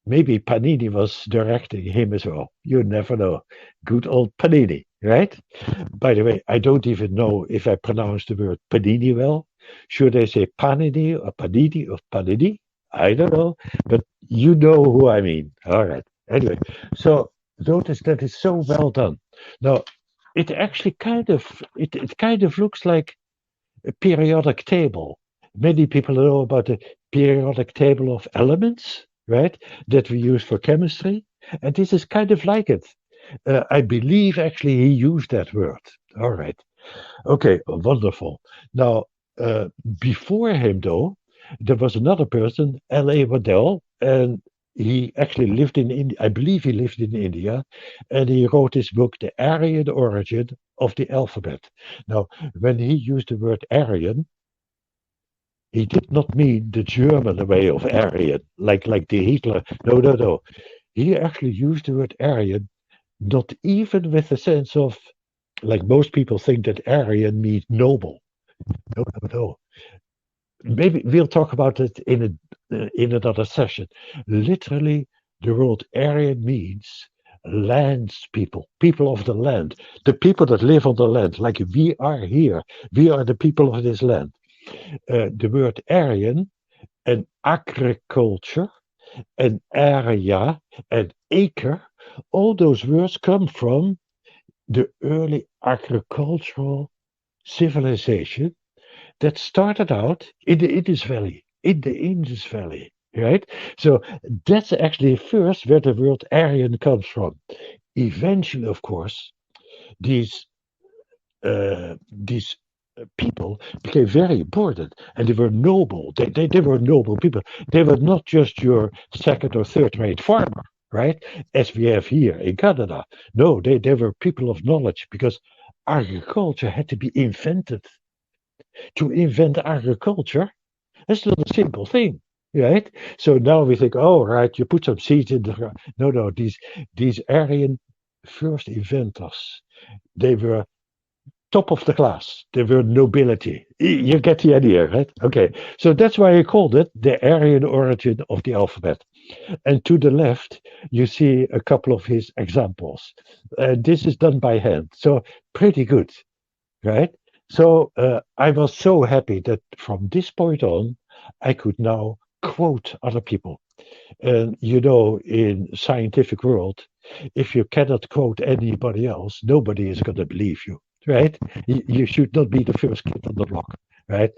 Maybe Panini was directing him as well. You never know. Good old Panini, right? By the way, I don't even know if I pronounce the word Panini well. Should I say Panini or Panini or Panini? I don't know, but you know who I mean. All right. Anyway, so notice that it's so well done. Now, it actually kind of looks like a periodic table. Many people know about the periodic table of elements, right, that we use for chemistry, and this is kind of like it. I believe actually he used that word. All right. Okay, wonderful. Now, before him, though, there was another person, L.A. Waddell, and he actually lived in India. I believe he lived in India, and he wrote this book, The Aryan Origin of the Alphabet. Now, when he used the word Aryan, he did not mean the German way of Aryan, like the Hitler. No, no, no. He actually used the word Aryan, not even with the sense of, like most people think that Aryan means noble. No, no, no. Maybe we'll talk about it in another session. Literally, the word Aryan means lands people, people of the land, the people that live on the land. Like we are here, we are the people of this land. The word Aryan and agriculture and area and acre, all those words come from the early agricultural civilization that started out in the Indus Valley, right? So that's actually first where the word Aryan comes from. Eventually, of course, these people became very important, and they were noble. They were noble people. They were not just your second or third rate farmer, right? As we have here in Canada. No, they were people of knowledge, because agriculture had to be invented. To invent agriculture, that's not a simple thing, right? So now we think, oh, right, you put some seeds in the ground. No, no, these Aryan first inventors, they were top of the class. They were nobility. You get the idea, right? Okay, so that's why I called it the Aryan origin of the alphabet. And to the left, you see a couple of his examples. This is done by hand, so pretty good, right? So I was so happy that from this point on, I could now quote other people. And you know, in scientific world, if you cannot quote anybody else, nobody is going to believe you, right? You should not be the first kid on the block, right?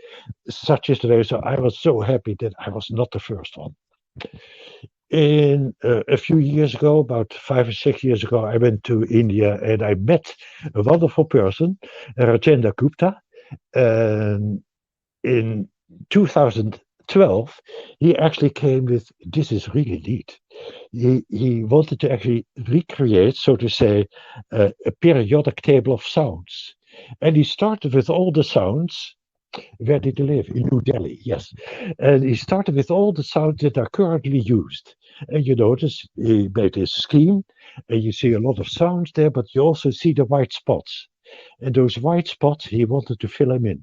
Such is the way. So I was so happy that I was not the first one. In a few years ago, about 5 or 6 years ago, I went to India and I met a wonderful person, Rajendra Gupta. In 2012, he actually came with, this is really neat. He wanted to actually recreate, so to say, a periodic table of sounds. And he started with all the sounds. Where did he live? In New Delhi, yes. And he started with all the sounds that are currently used. And you notice he made this scheme, and you see a lot of sounds there, but you also see the white spots. And those white spots, he wanted to fill them in.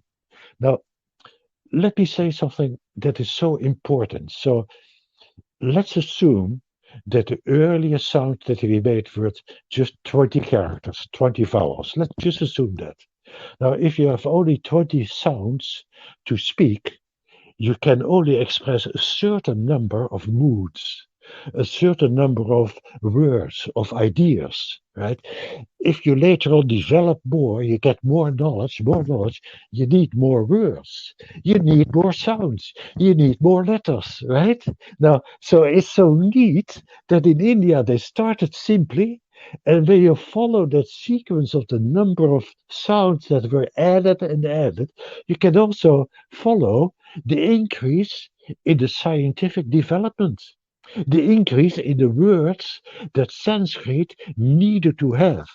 Now, let me say something that is so important. So let's assume that the earliest sound that we made were just 20 characters, 20 vowels. Let's just assume that. Now, if you have only 20 sounds to speak, you can only express a certain number of moods, a certain number of words, of ideas, right? If you later on develop more, you get more knowledge, you need more words, you need more sounds, you need more letters, right? Now, so it's so neat that in India they started simply, and when you follow that sequence of the number of sounds that were added and added, you can also follow the increase in the scientific development, the increase in the words that Sanskrit needed to have.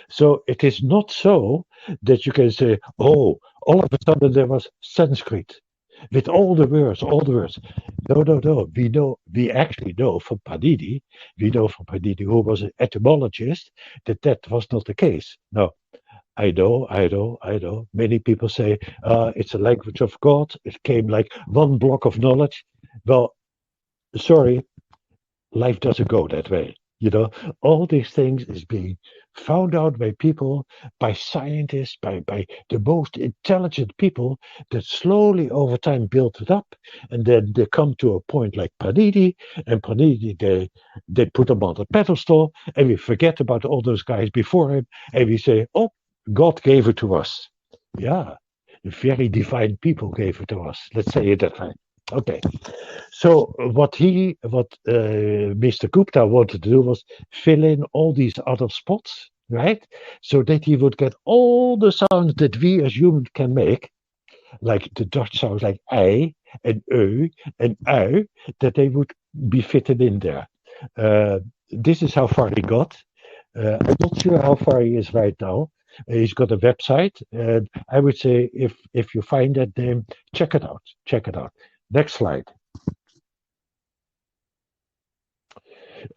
So it is not so that you can say, oh, all of a sudden there was Sanskrit with all the words, No, no, no. We actually know from Panini, who was an etymologist, that was not the case. No, I know. Many people say it's a language of God. It came like one block of knowledge. Well, sorry, life doesn't go that way. You know, all these things is being found out by people, by scientists, by the most intelligent people that slowly over time build it up, and then they come to a point like Panini, and Panini they put them on the pedestal, and we forget about all those guys before him, and we say, oh, God gave it to us. Yeah, very divine people gave it to us. Let's say it that way. Okay, so what Mr. Gupta wanted to do was fill in all these other spots, right? So that he would get all the sounds that we as humans can make, like the Dutch sounds like I and and ui, that they would be fitted in there. This is how far he got. I'm not sure how far he is right now. He's got a website, and I would say if you find that name, check it out. Check it out. Next slide.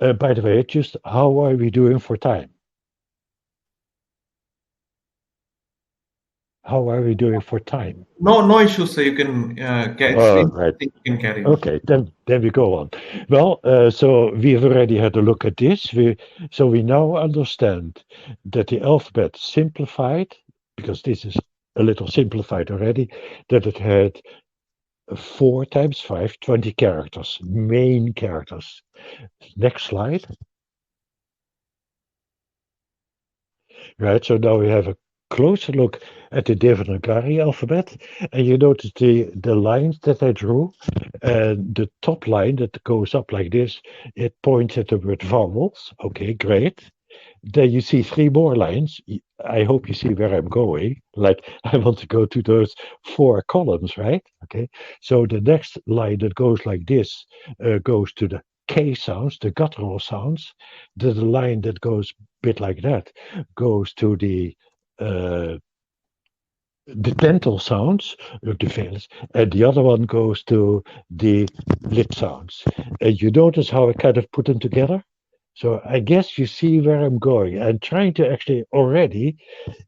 By the way, just how are we doing for time? How are we doing for time? No issues, sir. You can Right. you can carry on. Okay, then we go on. Well, so we've already had a look at this. So we now understand that the alphabet simplified, because this is a little simplified already, that it had 4 times 5, 20 characters, main characters. Next slide. Right, so now we have a closer look at the Devanagari alphabet, and you notice the lines that I drew, and the top line that goes up like this, it points at the word vowels. Okay, great. Then you see 3 more lines. I hope you see where I'm going. Like, I want to go to those 4 columns, right? Okay, so the next line that goes like this goes to the K sounds, the guttural sounds. The line that goes a bit like that goes to the dental sounds, the vowels, and the other one goes to the lip sounds. And you notice how I kind of put them together? So I guess you see where I'm going. I'm trying to actually already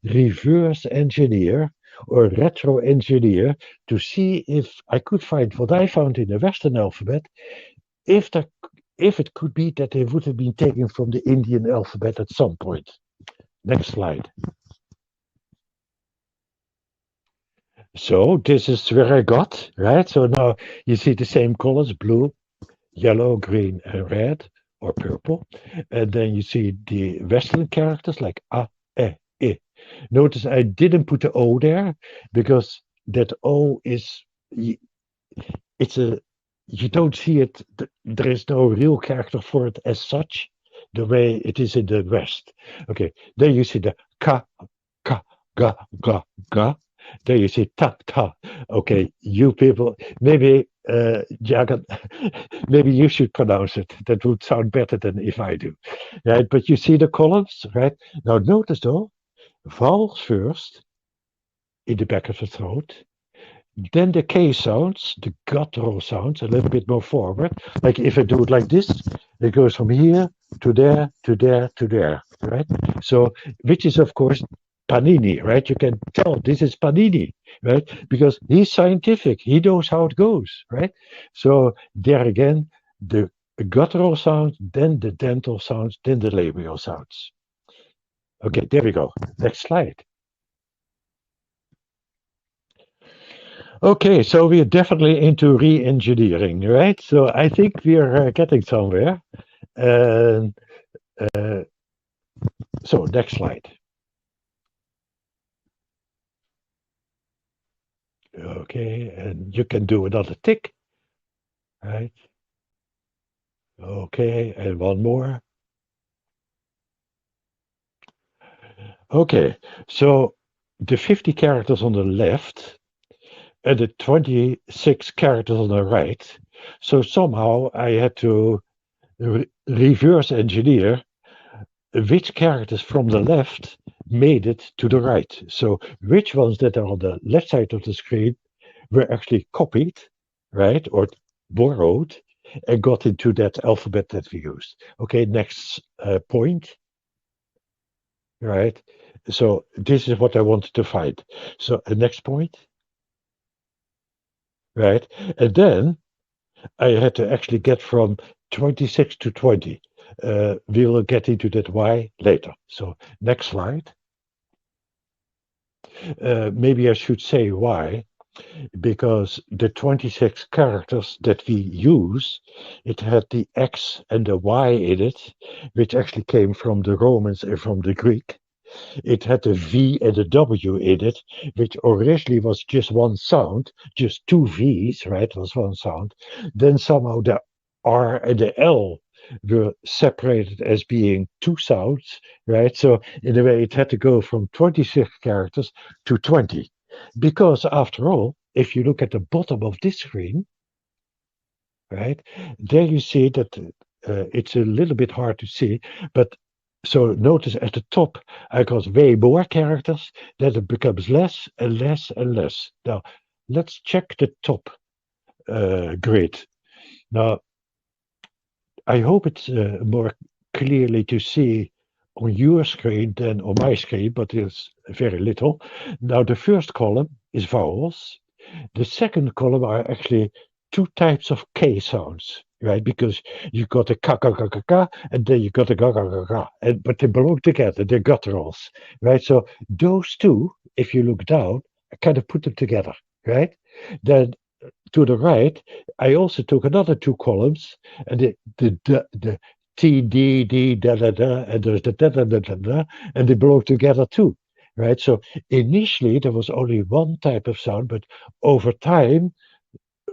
reverse engineer or retro engineer to see if I could find what I found in the Western alphabet, if it could be that they would have been taken from the Indian alphabet at some point. Next slide. So this is where I got, right? So now you see the same colors, blue, yellow, green, and red, or purple. And then you see the Western characters like A, E, I. Notice I didn't put the O there because that O is, it's a, you don't see it, there is no real character for it as such, the way it is in the West. Okay, then you see the Ka, Ka, Ga, Ga, Ga. There you see ta, ta. Okay, you people, maybe, Jagan, maybe you should pronounce it. That would sound better than if I do. Right, but you see the columns, right? Now notice though, vowels first, in the back of the throat, then the K sounds, the guttural sounds, a little bit more forward. Like if I do it like this, it goes from here to there, to there, to there, right? So, which is of course Panini, right? You can tell this is Panini, right? Because he's scientific. He knows how it goes, right? So there again, the guttural sounds, then the dental sounds, then the labial sounds. Okay, there we go. Next slide. Okay, so we're definitely into re-engineering, right? So I think we're getting somewhere. And so next slide. Okay, and you can do another tick, right? Okay, and one more. Okay, so the 50 characters on the left and the 26 characters on the right. So somehow I had to reverse engineer which characters from the left made it to the right. So which ones that are on the left side of the screen were actually copied, right, or borrowed, and got into that alphabet that we used. Okay, next point. Right, so this is what I wanted to find. So the next point. Right, and then I had to actually get from 26 to 20. We will get into that why later. So next slide. Maybe I should say why, because the 26 characters that we use, it had the X and the Y in it, which actually came from the Romans and from the Greek. It had a V and a W in it, which originally was just one sound, just 2 V's, right, was one sound. Then somehow the R and the L were separated as being 2 sounds, right? So in a way, it had to go from 26 characters to 20. Because after all, if you look at the bottom of this screen, right? There you see that it's a little bit hard to see, but so notice at the top I got way more characters, then it becomes less and less and less. Now let's check the top grid. Now I hope it's more clearly to see on your screen than on my screen, but it's very little. Now the first column is vowels. The second column are actually two types of K sounds, right? Because you got a ka ka ka ka ka, and then you got a ga ga ga ga, and but they belong together. They're gutturals, right? So those two, if you look down, I kind of put them together, right? Then to the right, I also took another two columns, and the T D D da da da, and there's the da da da da da, and they belong together too, right? So initially there was only one type of sound, but over time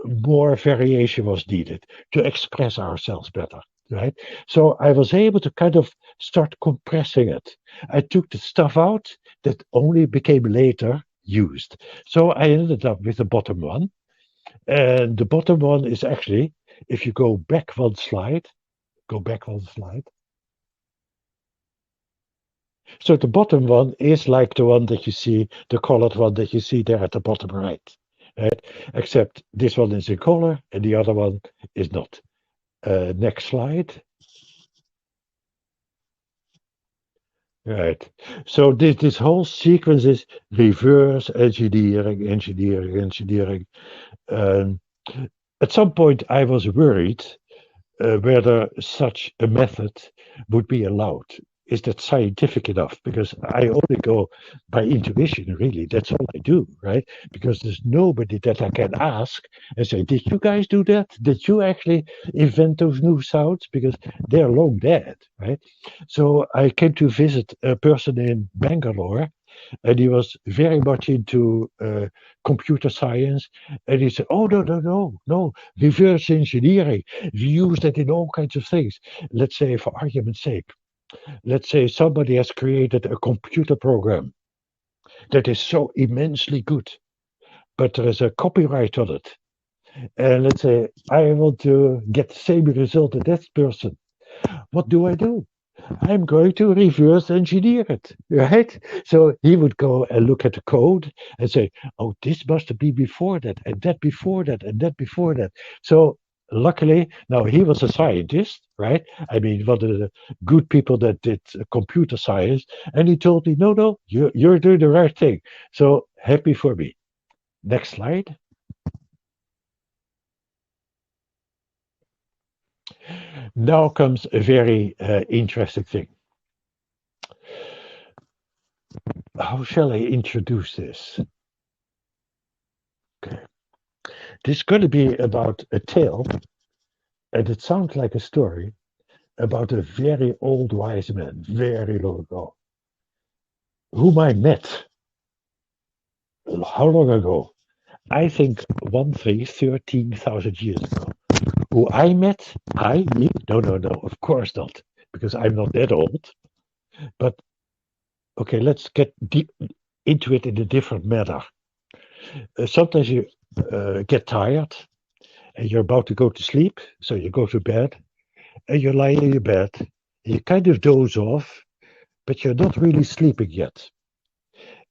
more variation was needed to express ourselves better, right? So I was able to kind of start compressing it. I took the stuff out that only became later used. So I ended up with the bottom one. And the bottom one is actually, if you go back one slide, go back one slide. So the bottom one is like the one that you see, the colored one that you see there at the bottom right, right? Except this one is in color and the other one is not. Next slide. Right. So this whole sequence is reverse engineering, engineering, engineering. At some point, I was worried whether such a method would be allowed. Is that scientific enough? Because I only go by intuition, really. That's all I do, right? Because there's nobody that I can ask and say, did you guys do that? Did you actually invent those new sounds? Because they're long dead, right? So I came to visit a person in Bangalore, and he was very much into computer science. And he said, "Oh no, reverse engineering. We use that in all kinds of things. Let's say, for argument's sake, let's say somebody has created a computer program that is so immensely good, but there is a copyright on it. And let's say I want to get the same result as that person. What do I do? I'm going to reverse engineer it, right? So he would go and look at the code and say, oh, this must be before that, and that before that, and that before that. So luckily, now he was a scientist, right? I mean, one of the good people that did computer science. And he told me, no, you're doing the right thing. So happy for me. Next slide. Now comes a very interesting thing. How shall I introduce this? Okay. This is going to be about a tale, and it sounds like a story about a very old wise man, very long ago, whom I met. How long ago? I think 13,000 years ago. Who I met? Me? No, of course not, because I'm not that old. But okay, let's get deep into it in a different manner. Sometimes you get tired and you're about to go to sleep, so you go to bed and you lie in your bed and you kind of doze off, but you're not really sleeping yet.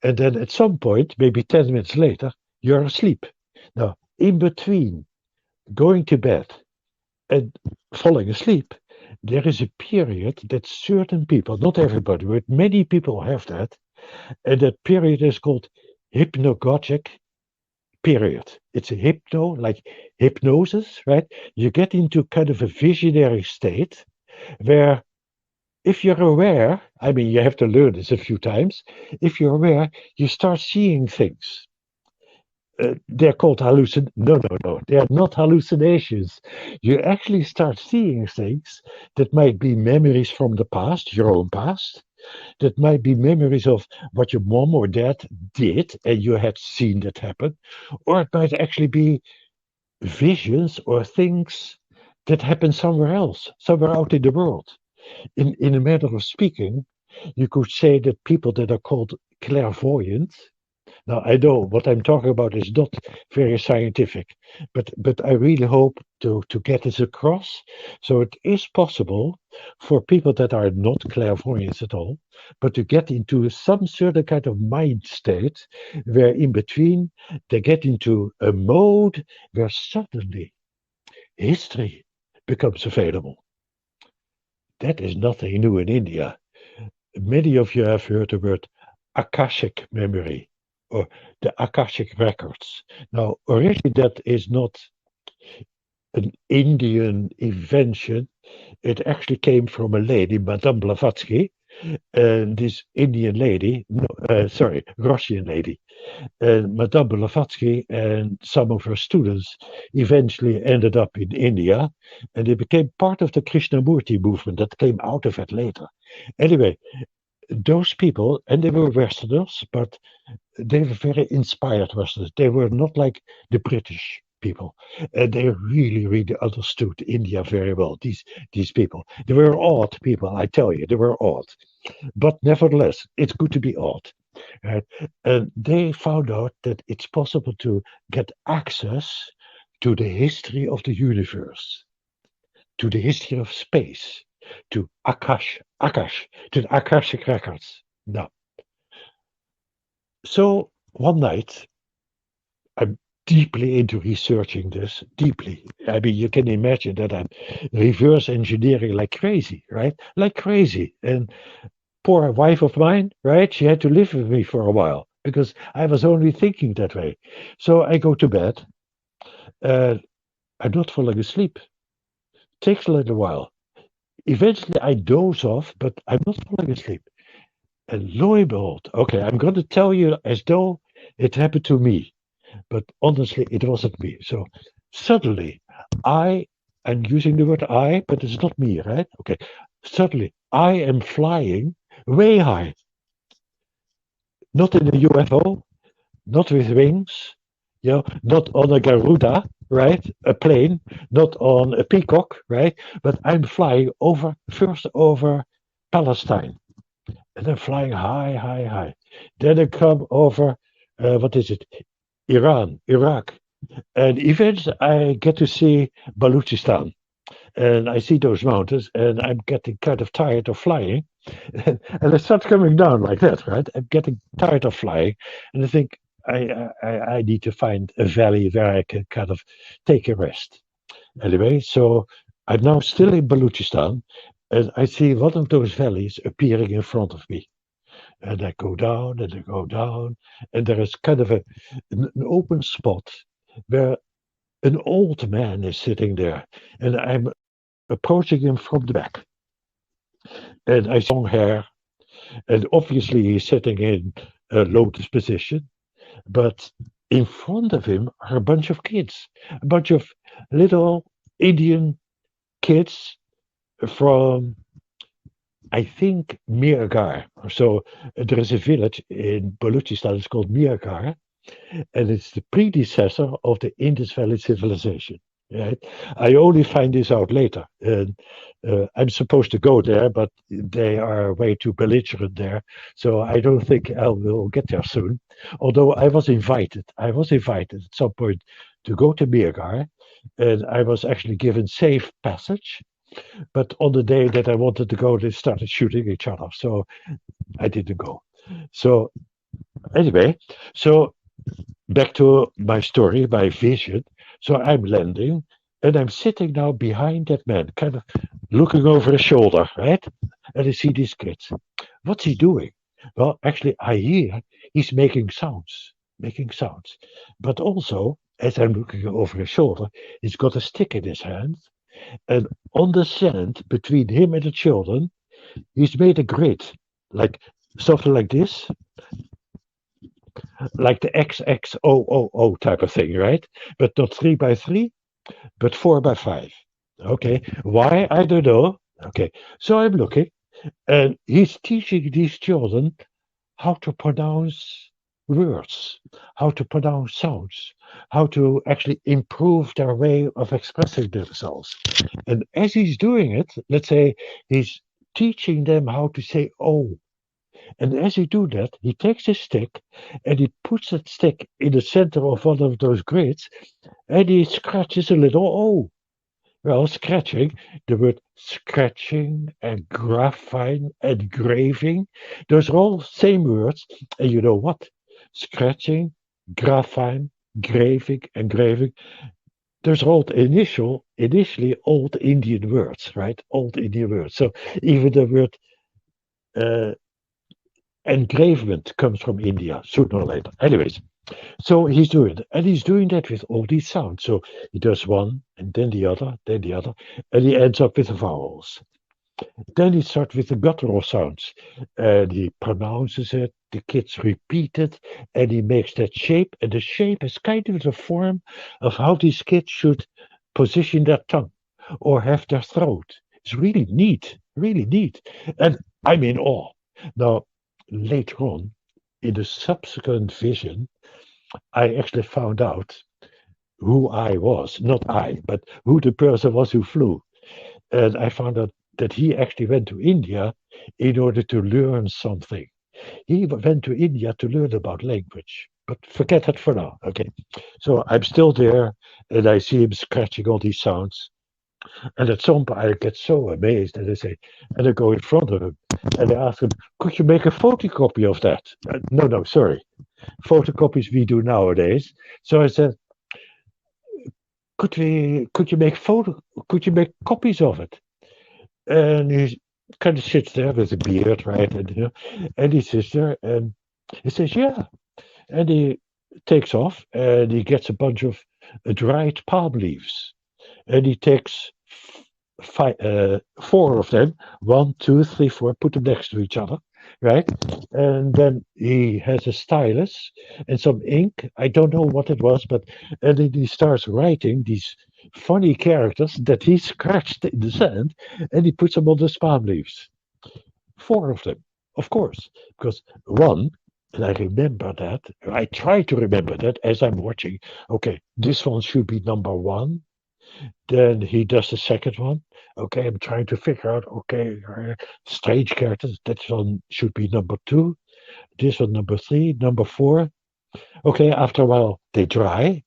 And then at some point, maybe 10 minutes later, you're asleep. Now, in between going to bed and falling asleep, there is a period that certain people, not everybody, but many people have that, and that period is called hypnagogic period. It's a like hypnosis, right? You get into kind of a visionary state where if you're aware, I mean, you have to learn this a few times. If you're aware, you start seeing things. They're called hallucinations. No. They're not hallucinations. You actually start seeing things that might be memories from the past, your own past. That might be memories of what your mom or dad did and you had seen that happen. Or it might actually be visions or things that happen somewhere else, somewhere out in the world. In a manner of speaking, you could say that people that are called clairvoyant, Now, I know what I'm talking about is not very scientific, but I really hope to get this across. So it is possible for people that are not clairvoyants at all, but to get into some certain kind of mind state where in between they get into a mode where suddenly history becomes available. That is nothing new in India. Many of you have heard the word Akashic memory or the Akashic records. Now, originally, that is not an Indian invention. It actually came from a lady, Madame Blavatsky, and this Indian lady, no, sorry, Russian lady. And Madame Blavatsky and some of her students eventually ended up in India, and they became part of the Krishnamurti movement that came out of it later. Anyway, those people, and they were Westerners, but they were very inspired Westerners. They were not like the British people. And they really, really understood India very well. These people, they were odd people. I tell you, they were odd. But nevertheless, it's good to be odd. Right? And they found out that it's possible to get access to the history of the universe, to the history of space, to Akash, to the Akashic records. Now, so one night, I'm deeply into researching this, deeply. I mean, you can imagine that I'm reverse engineering like crazy, right? Like crazy. And poor wife of mine, right? She had to live with me for a while because I was only thinking that way. So I go to bed. I'm not falling asleep. Takes a little while. Eventually, I doze off, but I'm not falling asleep. And lo and behold, okay, I'm going to tell you as though it happened to me, but honestly, it wasn't me. So suddenly, I'm using the word I, but it's not me, right? Okay, suddenly, I am flying way high, not in a UFO, not with wings, not on a Garuda, right? A plane, not on a peacock, right? But I'm flying first over Palestine. And I'm flying high, high, high. Then I come over, what is it? Iran, Iraq. And eventually I get to see Balochistan. And I see those mountains, and I'm getting kind of tired of flying. And I start coming down like that, right? I'm getting tired of flying. And I think I need to find a valley where I can kind of take a rest. Anyway, so I'm now still in Balochistan, and I see one of those valleys appearing in front of me. And I go down and I go down, and there is kind of an open spot where an old man is sitting there, and I'm approaching him from the back. And I see long hair, and obviously he's sitting in a lotus position, but in front of him are a bunch of kids, a bunch of little Indian kids from, I think, Mirgar. So there is a village in Balochistan, it's called Mirgar, and it's the predecessor of the Indus Valley civilization. Right? I only find this out later. And I'm supposed to go there, but they are way too belligerent there. So I don't think I will get there soon. Although I was invited. I was invited at some point to go to Mirgar, and I was actually given safe passage. But on the day that I wanted to go, they started shooting each other. So I didn't go. So anyway, so back to my story, my vision. So I'm landing, and I'm sitting now behind that man, kind of looking over his shoulder, right? And I see these kids. What's he doing? Well, actually, I hear he's making sounds, making sounds. But also, as I'm looking over his shoulder, he's got a stick in his hand. And on the sand between him and the children, he's made a grid, like something like this, like the XXOOO type of thing, right? But not 3 by 3, but 4 by 5. Okay, why? I don't know. Okay, so I'm looking, and he's teaching these children how to pronounce words, how to pronounce sounds, how to actually improve their way of expressing themselves. And as he's doing it, let's say he's teaching them how to say "oh," And as he do that, he takes his stick and he puts that stick in the center of one of those grids and he scratches a little O. Well, scratching, the word scratching and graphine and graving, those are all same words. And you know what? Scratching, graphine, graving, and graving, those are all initially old Indian words, right? Old Indian words. So even the word engravement comes from India sooner or later. Anyways, so he's doing it, and he's doing that with all these sounds. So he does one, and then the other, and he ends up with the vowels. Then he starts with the guttural sounds, and he pronounces it. The kids repeat it, and he makes that shape, and the shape is kind of the form of how these kids should position their tongue or have their throat. It's really neat, and I'm in awe. Now, later on, in the subsequent vision, I actually found out who I was, not I, but who the person was who flew. And I found out that he actually went to India in order to learn something. He went to India to learn about language. But forget that for now, okay? So I'm still there, and I see him scratching all these sounds. And at some point, I get so amazed, and I go in front of him, and I ask him, could you make a photocopy of that? No, sorry. Photocopies we do nowadays. So I said, could you make copies of it? And he kind of sits there with a beard, right? And he sits there and he says, yeah. And he takes off and he gets a bunch of dried palm leaves. And he takes four of them, 1, 2, 3, 4, put them next to each other, right? And then he has a stylus and some ink. I don't know what it was, and then he starts writing these funny characters that he scratched in the sand, and he puts them on the palm leaves. 4 of them, of course, because one. And I remember that. I try to remember that as I'm watching. Okay, this one should be number 1. Then he does the second one. Okay, I'm trying to figure out, okay, strange characters. That one should be number 2. This one, number 3, number 4. Okay, after a while, they dry.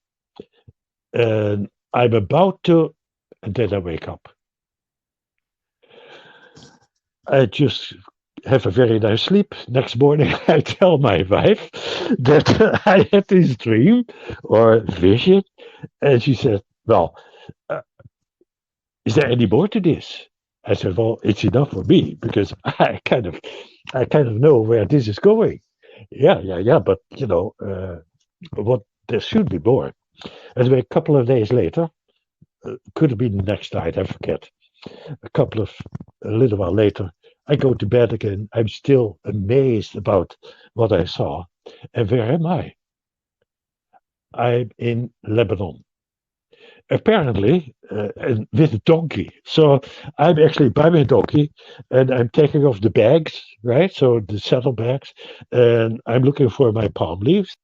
And I'm about to, and then I wake up. I just have a very nice sleep. Next morning, I tell my wife that I had this dream or vision. And she said, well, is there any more to this? I said, well, it's enough for me because I kind of know where this is going. Yeah. But what there should be more. And a couple of days later, could have been the next night, I forget. A little while later, I go to bed again. I'm still amazed about what I saw. And where am I? I'm in Lebanon. Apparently, with a donkey. So I'm actually by my donkey and I'm taking off the bags, right? So the saddlebags, and I'm looking for my palm leaves.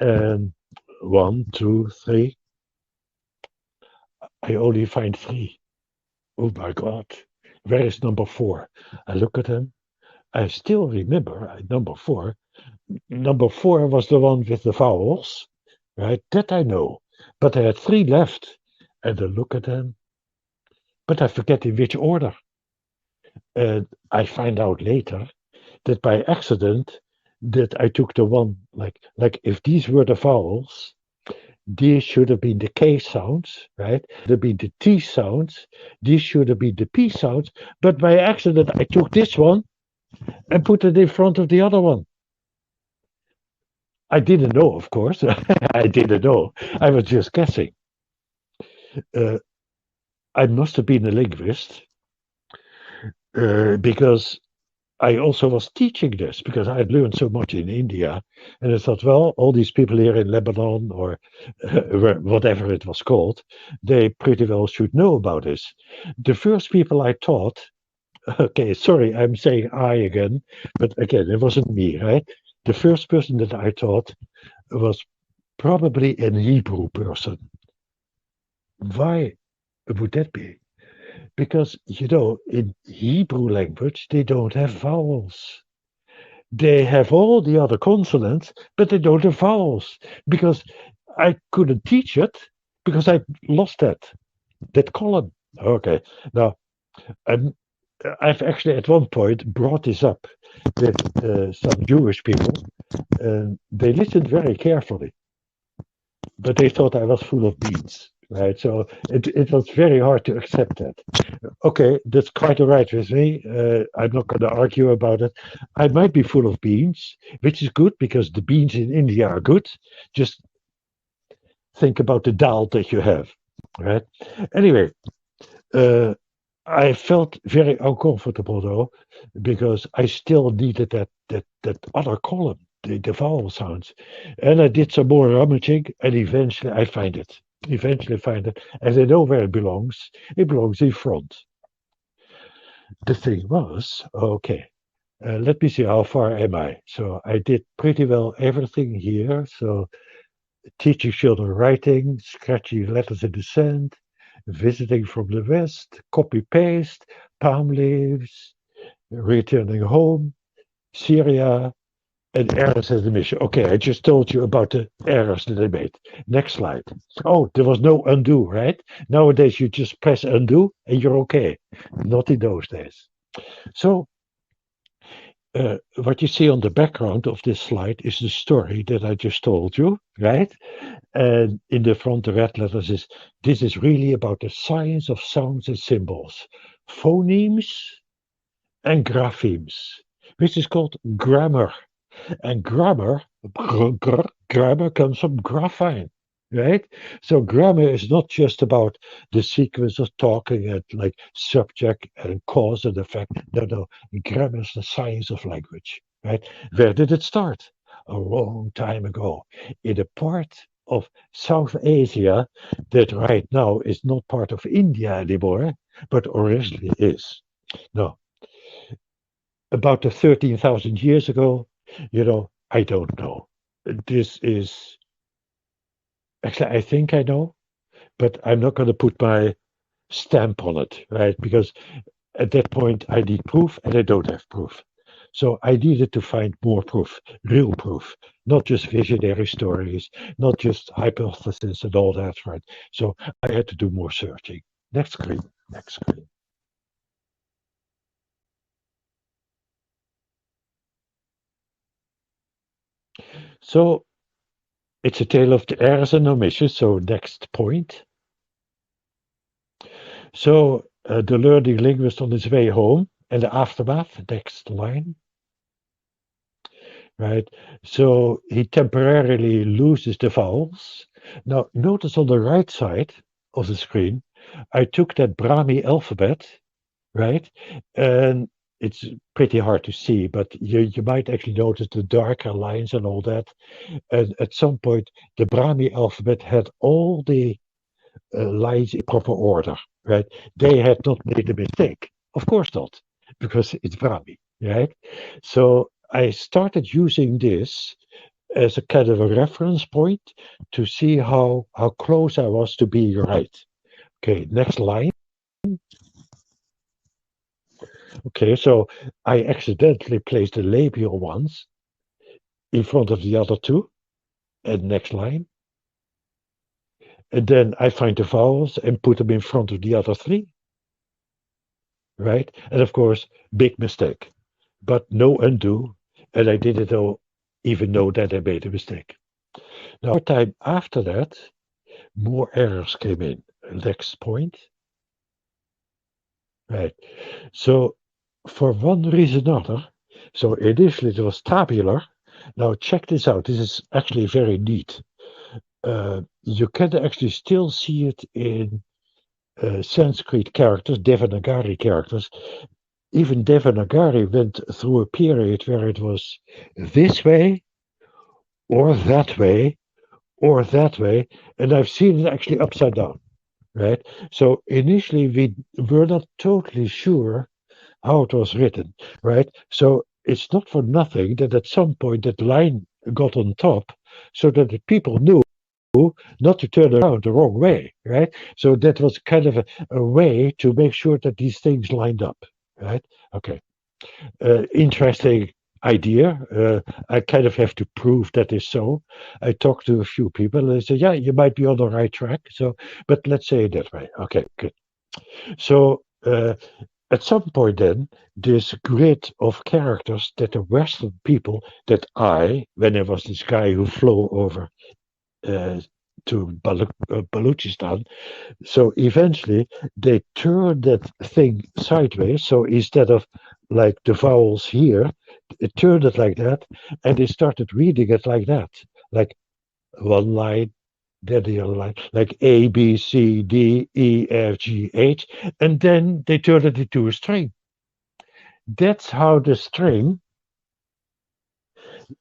And 1, 2, 3. I only find 3. Oh my God. Where is number 4? I look at him. I still remember number 4. Number 4 was the one with the vowels, right? That I know. But I had 3 left. And I look at them. But I forget in which order. And I find out later that by accident that I took the one, like if these were the vowels, these should have been the K sounds, right? Should have been the T sounds. These should have been the P sounds. But by accident, I took this one and put it in front of the other one. I didn't know, of course. I didn't know. I was just guessing. I must have been a linguist because I also was teaching this because I had learned so much in India. And I thought, well, all these people here in Lebanon or whatever it was called, they pretty well should know about this. The first people I taught, okay, sorry, I'm saying I again, but again, it wasn't me, right? The first person that I taught was probably an Hebrew person. Why would that be? Because, in Hebrew language, they don't have vowels. they have all the other consonants, but they don't have vowels because I couldn't teach it because I lost that column. Okay, now I'm, I've actually at one point brought this up with some Jewish people, and they listened very carefully, but they thought I was full of beans. Right, so it was very hard to accept that. Okay, that's quite all right with me. I'm not going to argue about it. I might be full of beans, which is good because the beans in India are good. Just think about the dal that you have, right? Anyway, uh, I felt very uncomfortable though, because I still needed that other column, the vowel sounds, and I did some more rummaging, and eventually I find it. Eventually find it, and I know where it belongs. It belongs in front. The thing was, okay, let me see how far am I. So I did pretty well everything here. So teaching children writing, scratching letters in the sand, visiting from the west, copy paste, palm leaves, returning home, Syria, and errors in the mission. Okay, I just told you about the errors that I made. Next slide. Oh, there was no undo, right? Nowadays you just press undo and you're okay. Not in those days. So what you see on the background of this slide is the story that I just told you, right? And in the front, the red letters is, this is really about the science of sounds and symbols, phonemes and graphemes, which is called grammar. And grammar comes from grapheme, right? So grammar is not just about the sequence of talking and like subject and cause and effect. No. Grammar is the science of language, right? Where did it start? A long time ago, in a part of South Asia that right now is not part of India anymore, but originally is. No, about the 13,000 years ago, I don't know. This is actually, I think I know, but I'm not going to put my stamp on it, right? Because at that point, I need proof and I don't have proof. So I needed to find more proof, real proof, not just visionary stories, not just hypotheses and all that, right? So I had to do more searching. Next screen, next screen. So it's a tale of the errors and omissions. So next point. So the learning linguist on his way home and the aftermath, next line. Right. So he temporarily loses the vowels. Now notice on the right side of the screen, I took that Brahmi alphabet, right? And it's pretty hard to see, but you might actually notice the darker lines and all that. And at some point, the Brahmi alphabet had all the lines in proper order, right? They had not made a mistake. Of course not, because it's Brahmi, right? So I started using this as a kind of a reference point to see how close I was to being right. Okay, next line. Okay, so I accidentally placed the labial ones in front of the other two. And next line. And then I find the vowels and put them in front of the other three. Right? And of course, big mistake. But no undo. And I didn't even know that I made a mistake. Now, time after that, more errors came in. Next point. Right. So, for one reason or another, so initially it was tabular. Now, check this out. This is actually very neat. You can actually still see it in Sanskrit characters, Devanagari characters. Even Devanagari went through a period where it was this way, or that way, or that way, and I've seen it actually upside down, right? So initially we were not totally sure how it was written, right? So it's not for nothing that at some point that line got on top so that the people knew not to turn around the wrong way, right? So that was kind of a way to make sure that these things lined up, right? Okay. Interesting idea. I kind of have to prove that is so. I talked to a few people and they said, yeah, you might be on the right track. So, but let's say it that way. Okay, good. So at some point then, this grid of characters that the Western people, that when I was this guy who flew over to Balochistan, so eventually they turned that thing sideways. So instead of like the vowels here, it turned it like that, and they started reading it like that, like one line, then the other line, like A, B, C, D, E, F, G, H, and then they turned it into a string. That's how the string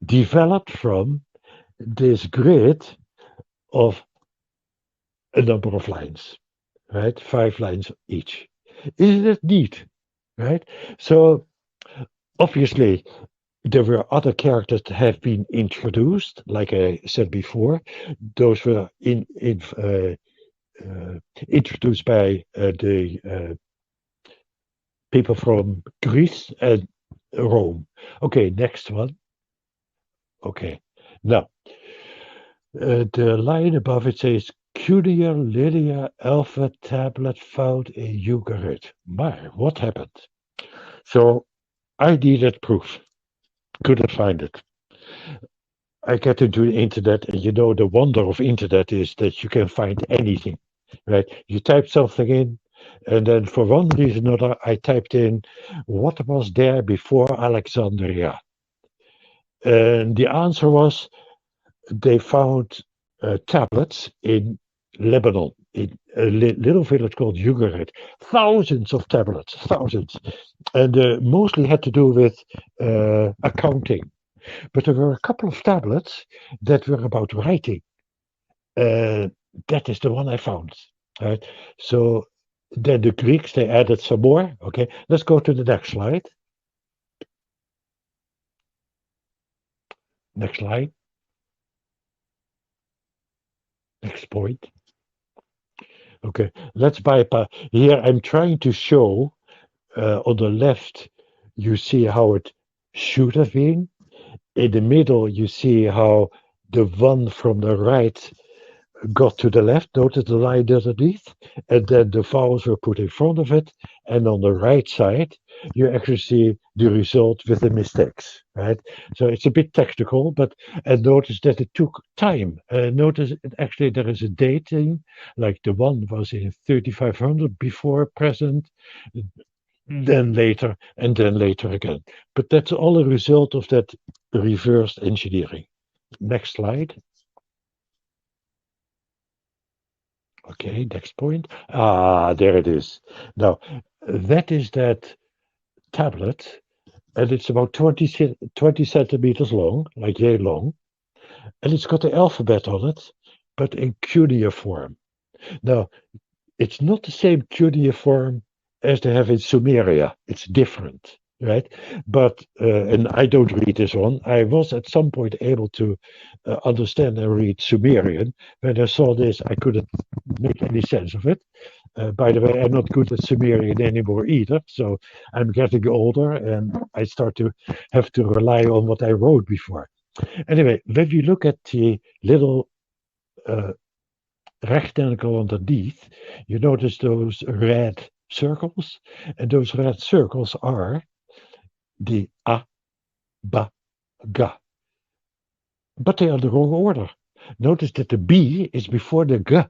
developed from this grid of a number of lines, right? 5 lines each. Isn't it neat, right? So obviously there were other characters that have been introduced, like I said before. Those were introduced by the people from Greece and Rome. Okay, next one. Okay, now the line above it says Cunia Lilia Alpha tablet found in Ugarit. My, what happened? So I needed proof. Couldn't find it. I get into the internet, and the wonder of internet is that you can find anything, right? You type something in, and then for one reason or another, I typed in what was there before Alexandria, and the answer was they found tablets in Lebanon, in a little village called Ugarit. Thousands of tablets, thousands, and mostly had to do with accounting. But there were a couple of tablets that were about writing. That is the one I found. Right. So then the Greeks, they added some more. Okay, let's go to the next slide. Next slide. Next point. Okay, let's bypass. Here I'm trying to show on the left, you see how it should have been. In the middle, you see how the one from the right got to the left. Notice the line underneath, and then the vowels were put in front of it. And on the right side, you actually see the result with the mistakes, right? So it's a bit technical, and notice that it took time. Notice actually there is a dating, like the one was in 3500 before present, then later, and then later again. But that's all a result of that reverse engineering. Next slide. Okay, next point. There it is. Now, that is that tablet, and it's about 20 centimeters long, like yay long, and it's got the alphabet on it, but in cuneiform. Now, it's not the same cuneiform as they have in Sumeria. It's different, right? But, and I don't read this one. I was at some point able to understand and read Sumerian. When I saw this, I couldn't make any sense of it. By the way, I'm not good at Sumerian anymore either. So I'm getting older and I start to have to rely on what I wrote before. Anyway, when you look at the little rectangle underneath, you notice those red circles, and those red circles are the A, Ba, Ga. But they are the wrong order. Notice that the B is before the G.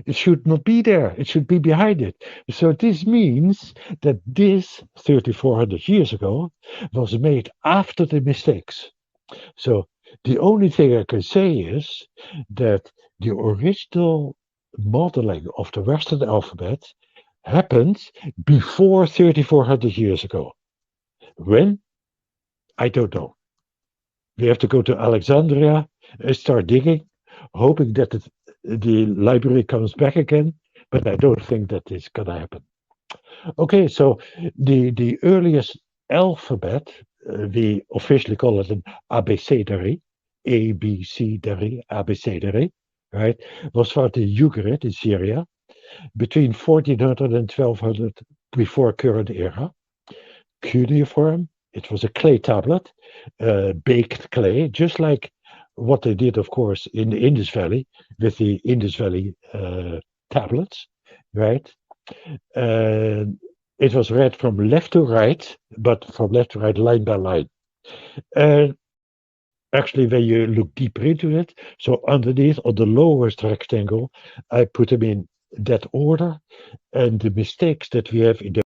It should not be there. It should be behind it. So this means that this 3,400 years ago was made after the mistakes. So the only thing I can say is that the original modeling of the Western alphabet happened before 3,400 years ago. When? I don't know. We have to go to Alexandria and start digging, hoping that the library comes back again, but I don't think that is going to happen. Okay, so the earliest alphabet, we officially call it an abecedary, ABCdary, abecedary, right, was found in Ugarit in Syria between 1400 and 1200 before current era. Cuneiform, It was a clay tablet, baked clay, just like what they did, of course, in the Indus Valley with the Indus Valley tablets, right? And it was read from left to right, but from left to right, line by line. And actually, when you look deeper into it, so underneath on the lowest rectangle, I put them in that order, and the mistakes that we have in the